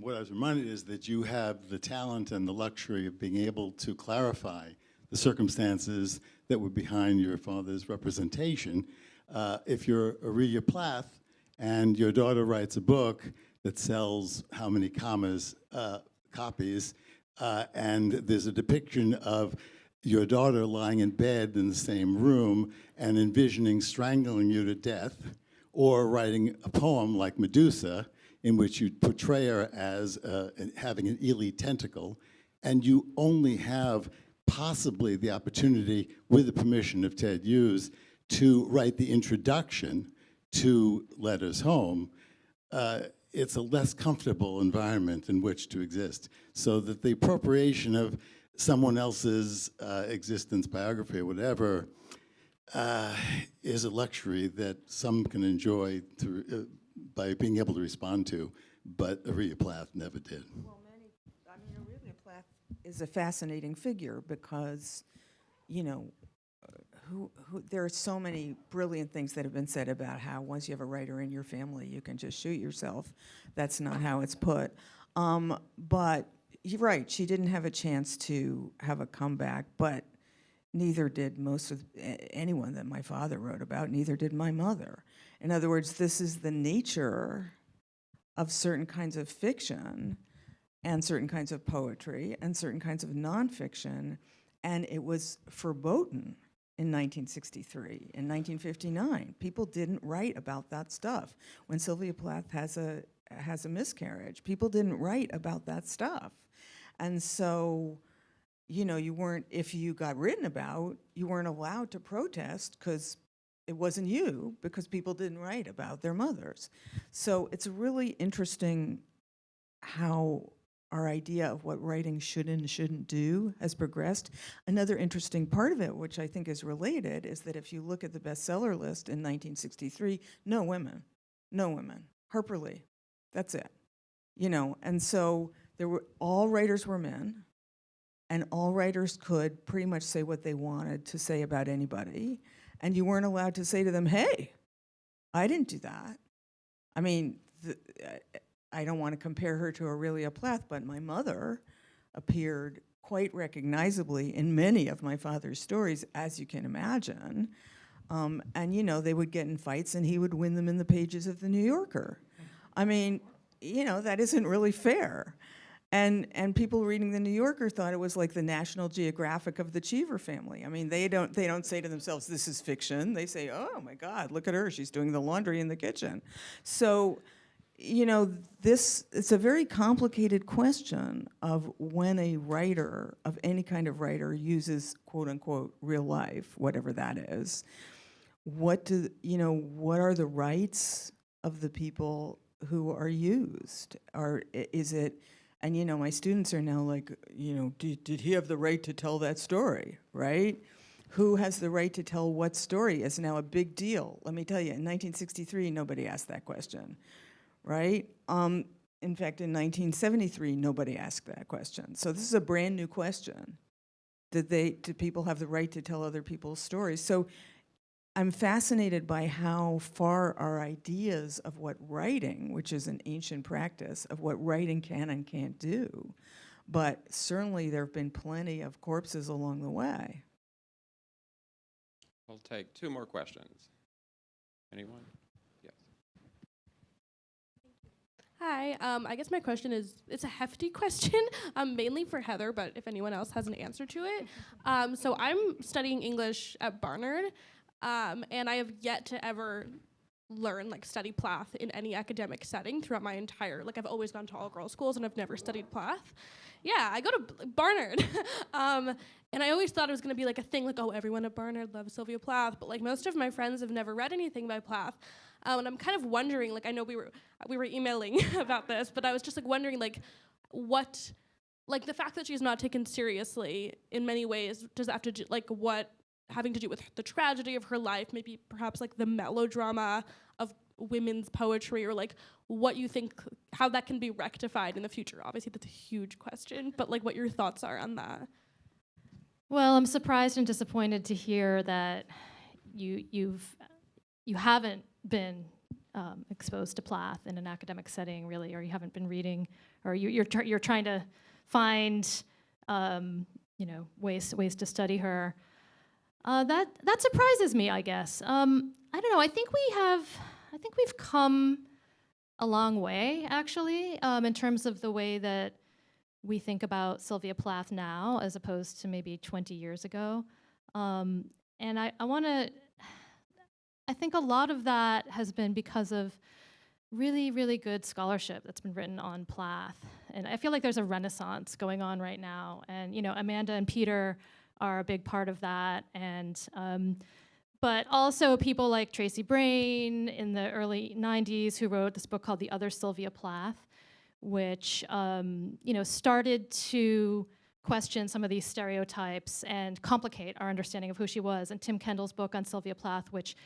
What I was reminded is that you have the talent and the luxury of being able to clarify the circumstances that were behind your father's representation. If you're Aurelia Plath and your daughter writes a book that sells how many copies, and there's a depiction of your daughter lying in bed in the same room and envisioning strangling you to death, or writing a poem like Medusa, in which you portray her as having an eel tentacle, and you only have possibly the opportunity, with the permission of Ted Hughes, to write the introduction to Letters Home, it's a less comfortable environment in which to exist. So that the appropriation of someone else's existence, biography, or whatever, is a luxury that some can enjoy by being able to respond to, but Aurelia Plath never did. Well, Aurelia Plath is a fascinating figure because, there are so many brilliant things that have been said about how once you have a writer in your family, you can just shoot yourself. That's not how it's put. But you're right, she didn't have a chance to have a comeback, but neither did most of anyone that my father wrote about, neither did my mother. In other words, this is the nature of certain kinds of fiction and certain kinds of poetry and certain kinds of nonfiction, and it was verboten in 1963, in 1959. People didn't write about that stuff. When Sylvia Plath has a miscarriage, people didn't write about that stuff. And so, you weren't, if you got written about, you weren't allowed to protest because it wasn't you, because people didn't write about their mothers. So it's really interesting how our idea of what writing should and shouldn't do has progressed. Another interesting part of it, which I think is related, is that if you look at the bestseller list in 1963, no women. Harper Lee, that's it. And so all writers were men, and all writers could pretty much say what they wanted to say about anybody, and you weren't allowed to say to them, hey, I didn't do that. I mean, I don't want to compare her to Aurelia Plath, but my mother appeared quite recognizably in many of my father's stories, as you can imagine. And, they would get in fights, and he would win them in the pages of The New Yorker. I mean, that isn't really fair. And people reading The New Yorker thought it was like the National Geographic of the Cheever family. I mean, they don't say to themselves, this is fiction. They say, oh my God, look at her, she's doing the laundry in the kitchen. So, it's a very complicated question of when a writer, of any kind of writer, uses quote unquote real life, whatever that is. What are the rights of the people who are used? Is it And, you know, my students are now like, you know, did he have the right to tell that story, right? Who has the right to tell what story is now a big deal. Let me tell you, in 1963, nobody asked that question, right? In fact, in 1973, nobody asked that question. So this is a brand new question. Do people have the right to tell other people's stories? So I'm fascinated by how far our ideas of what writing, which is an ancient practice, of what writing can and can't do. But certainly there have been plenty of corpses along the way. We'll take 2 more questions. Anyone? Yes. Hi, I guess my question is, it's a hefty question, mainly for Heather, but if anyone else has an answer to it. So I'm studying English at Barnard, and I have yet to ever learn, like, study Plath in any academic setting throughout my entire, like, I've always gone to all-girls schools, and I've never studied Plath. Yeah, I go to Barnard. And I always thought it was going to be like a thing, like, oh, everyone at Barnard loves Sylvia Plath, but like most of my friends have never read anything by Plath. And I'm kind of wondering, like, I know we were emailing about this, but I was just like wondering, like, what, like, the fact that she's not taken seriously in many ways, does that have to do, like, what having to do with the tragedy of her life, maybe perhaps like the melodrama of women's poetry, or like what you think, how that can be rectified in the future? Obviously that's a huge question, but like what your thoughts are on that. Well, I'm surprised and disappointed to hear that you haven't been exposed to Plath in an academic setting, really, or you haven't been reading, or you're trying to find ways to study her. That surprises me, I guess. I don't know. I think we've come a long way, actually, in terms of the way that we think about Sylvia Plath now, as opposed to maybe 20 years ago. And I think a lot of that has been because of really, really good scholarship that's been written on Plath. And I feel like there's a renaissance going on right now. And, Amanda and Peter are a big part of that. And, but also people like Tracy Brain in the early 90s, who wrote this book called The Other Sylvia Plath, which, started to question some of these stereotypes and complicate our understanding of who she was. And Tim Kendall's book on Sylvia Plath, which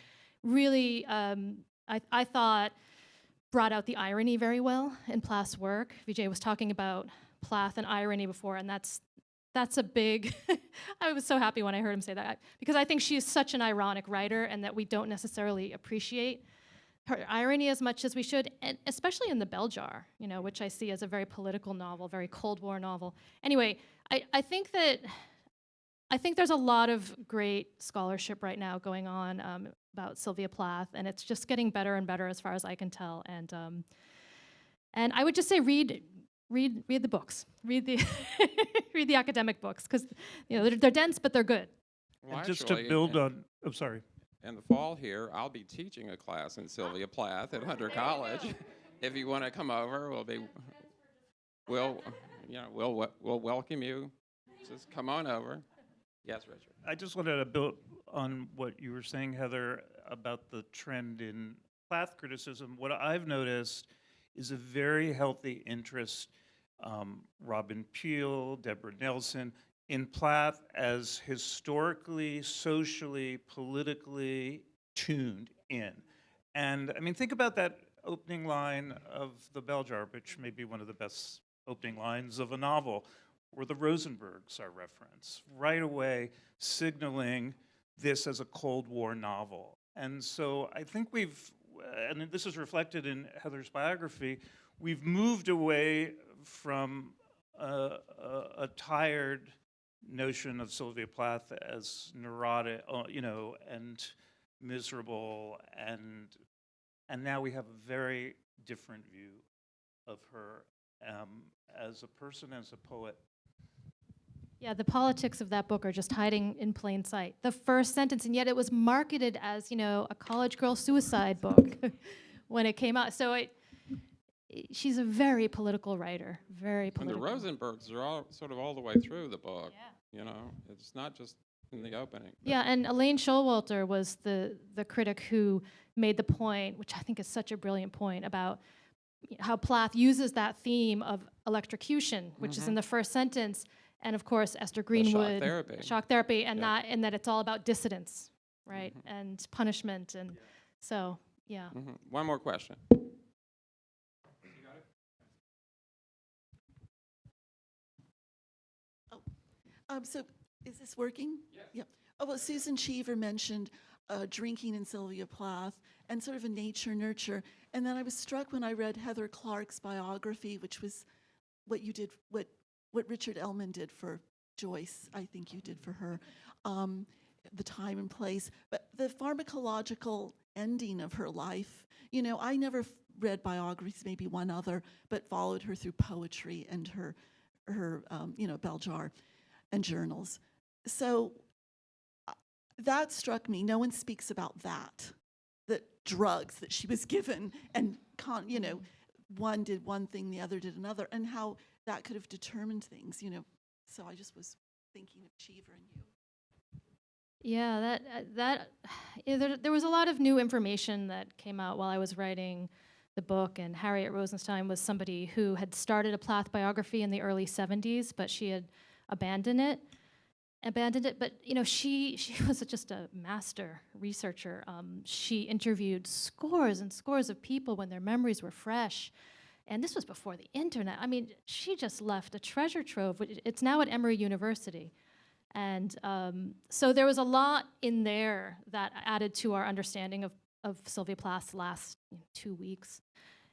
really, I thought, brought out the irony very well in Plath's work. Vijay was talking about Plath and irony before, and that's a big, I was so happy when I heard him say that, because I think she is such an ironic writer, and that we don't necessarily appreciate her irony as much as we should, and especially in The Bell Jar, which I see as a very political novel, very Cold War novel. Anyway, I think there's a lot of great scholarship right now going on about Sylvia Plath, and it's just getting better and better as far as I can tell. And I would just say read the books, read the read the academic books, because they're dense, but they're good. Well, And just to actually, build on, I'm sorry. in the fall here, I'll be teaching a class in Sylvia Plath at Hunter College. If you want to come over, we'll welcome you. Just come on over. Yes, Richard. I just wanted to build on what you were saying, Heather, about the trend in Plath criticism. What I've noticed is a very healthy interest, Robin Peel, Deborah Nelson, in Plath as historically, socially, politically tuned in. And I mean, think about that opening line of The Bell Jar, which may be one of the best opening lines of a novel, where the Rosenbergs are referenced, right away signaling this as a Cold War novel. And so I think and this is reflected in Heather's biography, we've moved away from a tired notion of Sylvia Plath as neurotic, and miserable, and now we have a very different view of her as a person, as a poet. Yeah, the politics of that book are just hiding in plain sight. The first sentence, and yet it was marketed as, a college girl suicide book when it came out. So she's a very political writer, very And political. the Rosenbergs are all the way through the book. Yeah. It's not just in the opening. Yeah, and Elaine Showalter was the critic who made the point, which I think is such a brilliant point, about how Plath uses that theme of electrocution, which is in the first sentence, and of course Esther shock Greenwood, therapy. shock therapy, and Yeah. that it's all about dissidence, right, and punishment, and so yeah. One more question. So is this working? Yes. Yeah. Oh, well, Susan Cheever mentioned drinking in Sylvia Plath and sort of a nature nurture. And then I was struck when I read Heather Clark's biography, which was what you did, what Richard Ellman did for Joyce, I think you did for her, the time and place. But the pharmacological ending of her life, you know, I never read biographies, maybe one other, but followed her through poetry and her you know, bell jar and journals. So that struck me. No one speaks about that, the drugs that she was given, and you know, one did one thing, the other did another, and how that could have determined things, you know. So I just was thinking of Cheever and you. Yeah, there was a lot of new information that came out while I was writing the book, and Harriet Rosenstein was somebody who had started a Plath biography in the early 70s, but she had abandoned it. But you know, she was just a master researcher. She interviewed scores and scores of people when their memories were fresh, and this was before the internet. I mean, she just left a treasure trove. It's now at Emory University, and so there was a lot in there that added to our understanding of Sylvia Plath's last 2 weeks.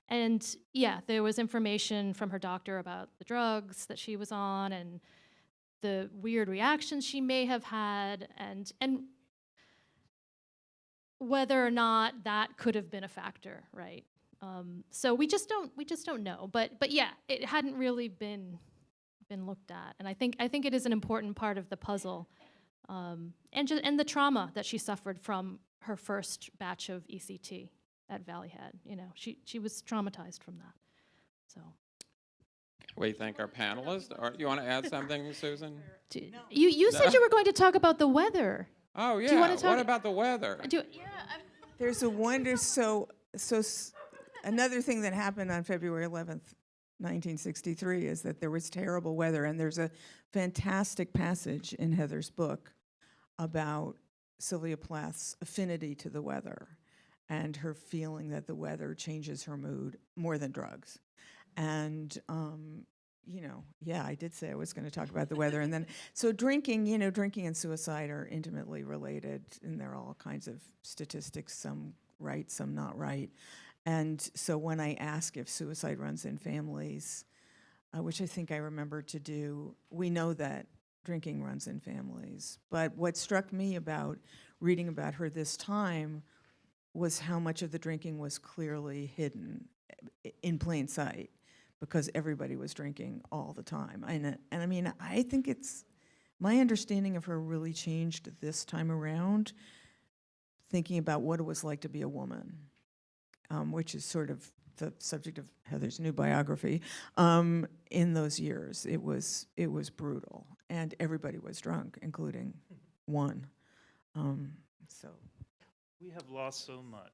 And yeah, there was information from her doctor about the drugs that she was on and the weird reactions she may have had, and whether or not that could have been a factor, right? So we just don't know. But yeah, it hadn't really been looked at, and I think it is an important part of the puzzle, and the trauma that she suffered from her first batch of ECT at Valley Head. You know, she was traumatized from that. So. We thank our panelists. You want to add something, Susan? You said you were going to talk about the weather. Oh, yeah. Do you want to talk? What about the weather? There's a wonder. Another thing that happened on February 11th, 1963, is that there was terrible weather, and there's a fantastic passage in Heather's book about Sylvia Plath's affinity to the weather and her feeling that the weather changes her mood more than drugs. And, you know, yeah, I did say I was going to talk about the weather. And then, so drinking and suicide are intimately related, and there are all kinds of statistics, some right, some not right. And so when I ask if suicide runs in families, which I think I remember to do, we know that drinking runs in families. But what struck me about reading about her this time was how much of the drinking was clearly hidden in plain sight, because everybody was drinking all the time. And I mean, I think my understanding of her really changed this time around, thinking about what it was like to be a woman, which is sort of the subject of Heather's new biography. In those years, it was brutal, and everybody was drunk, including one. So We have lost so much.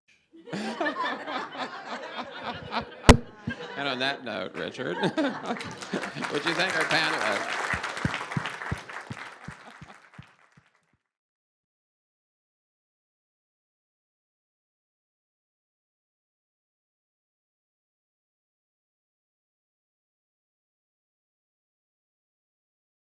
And on that note, Richard, would you thank our panelists?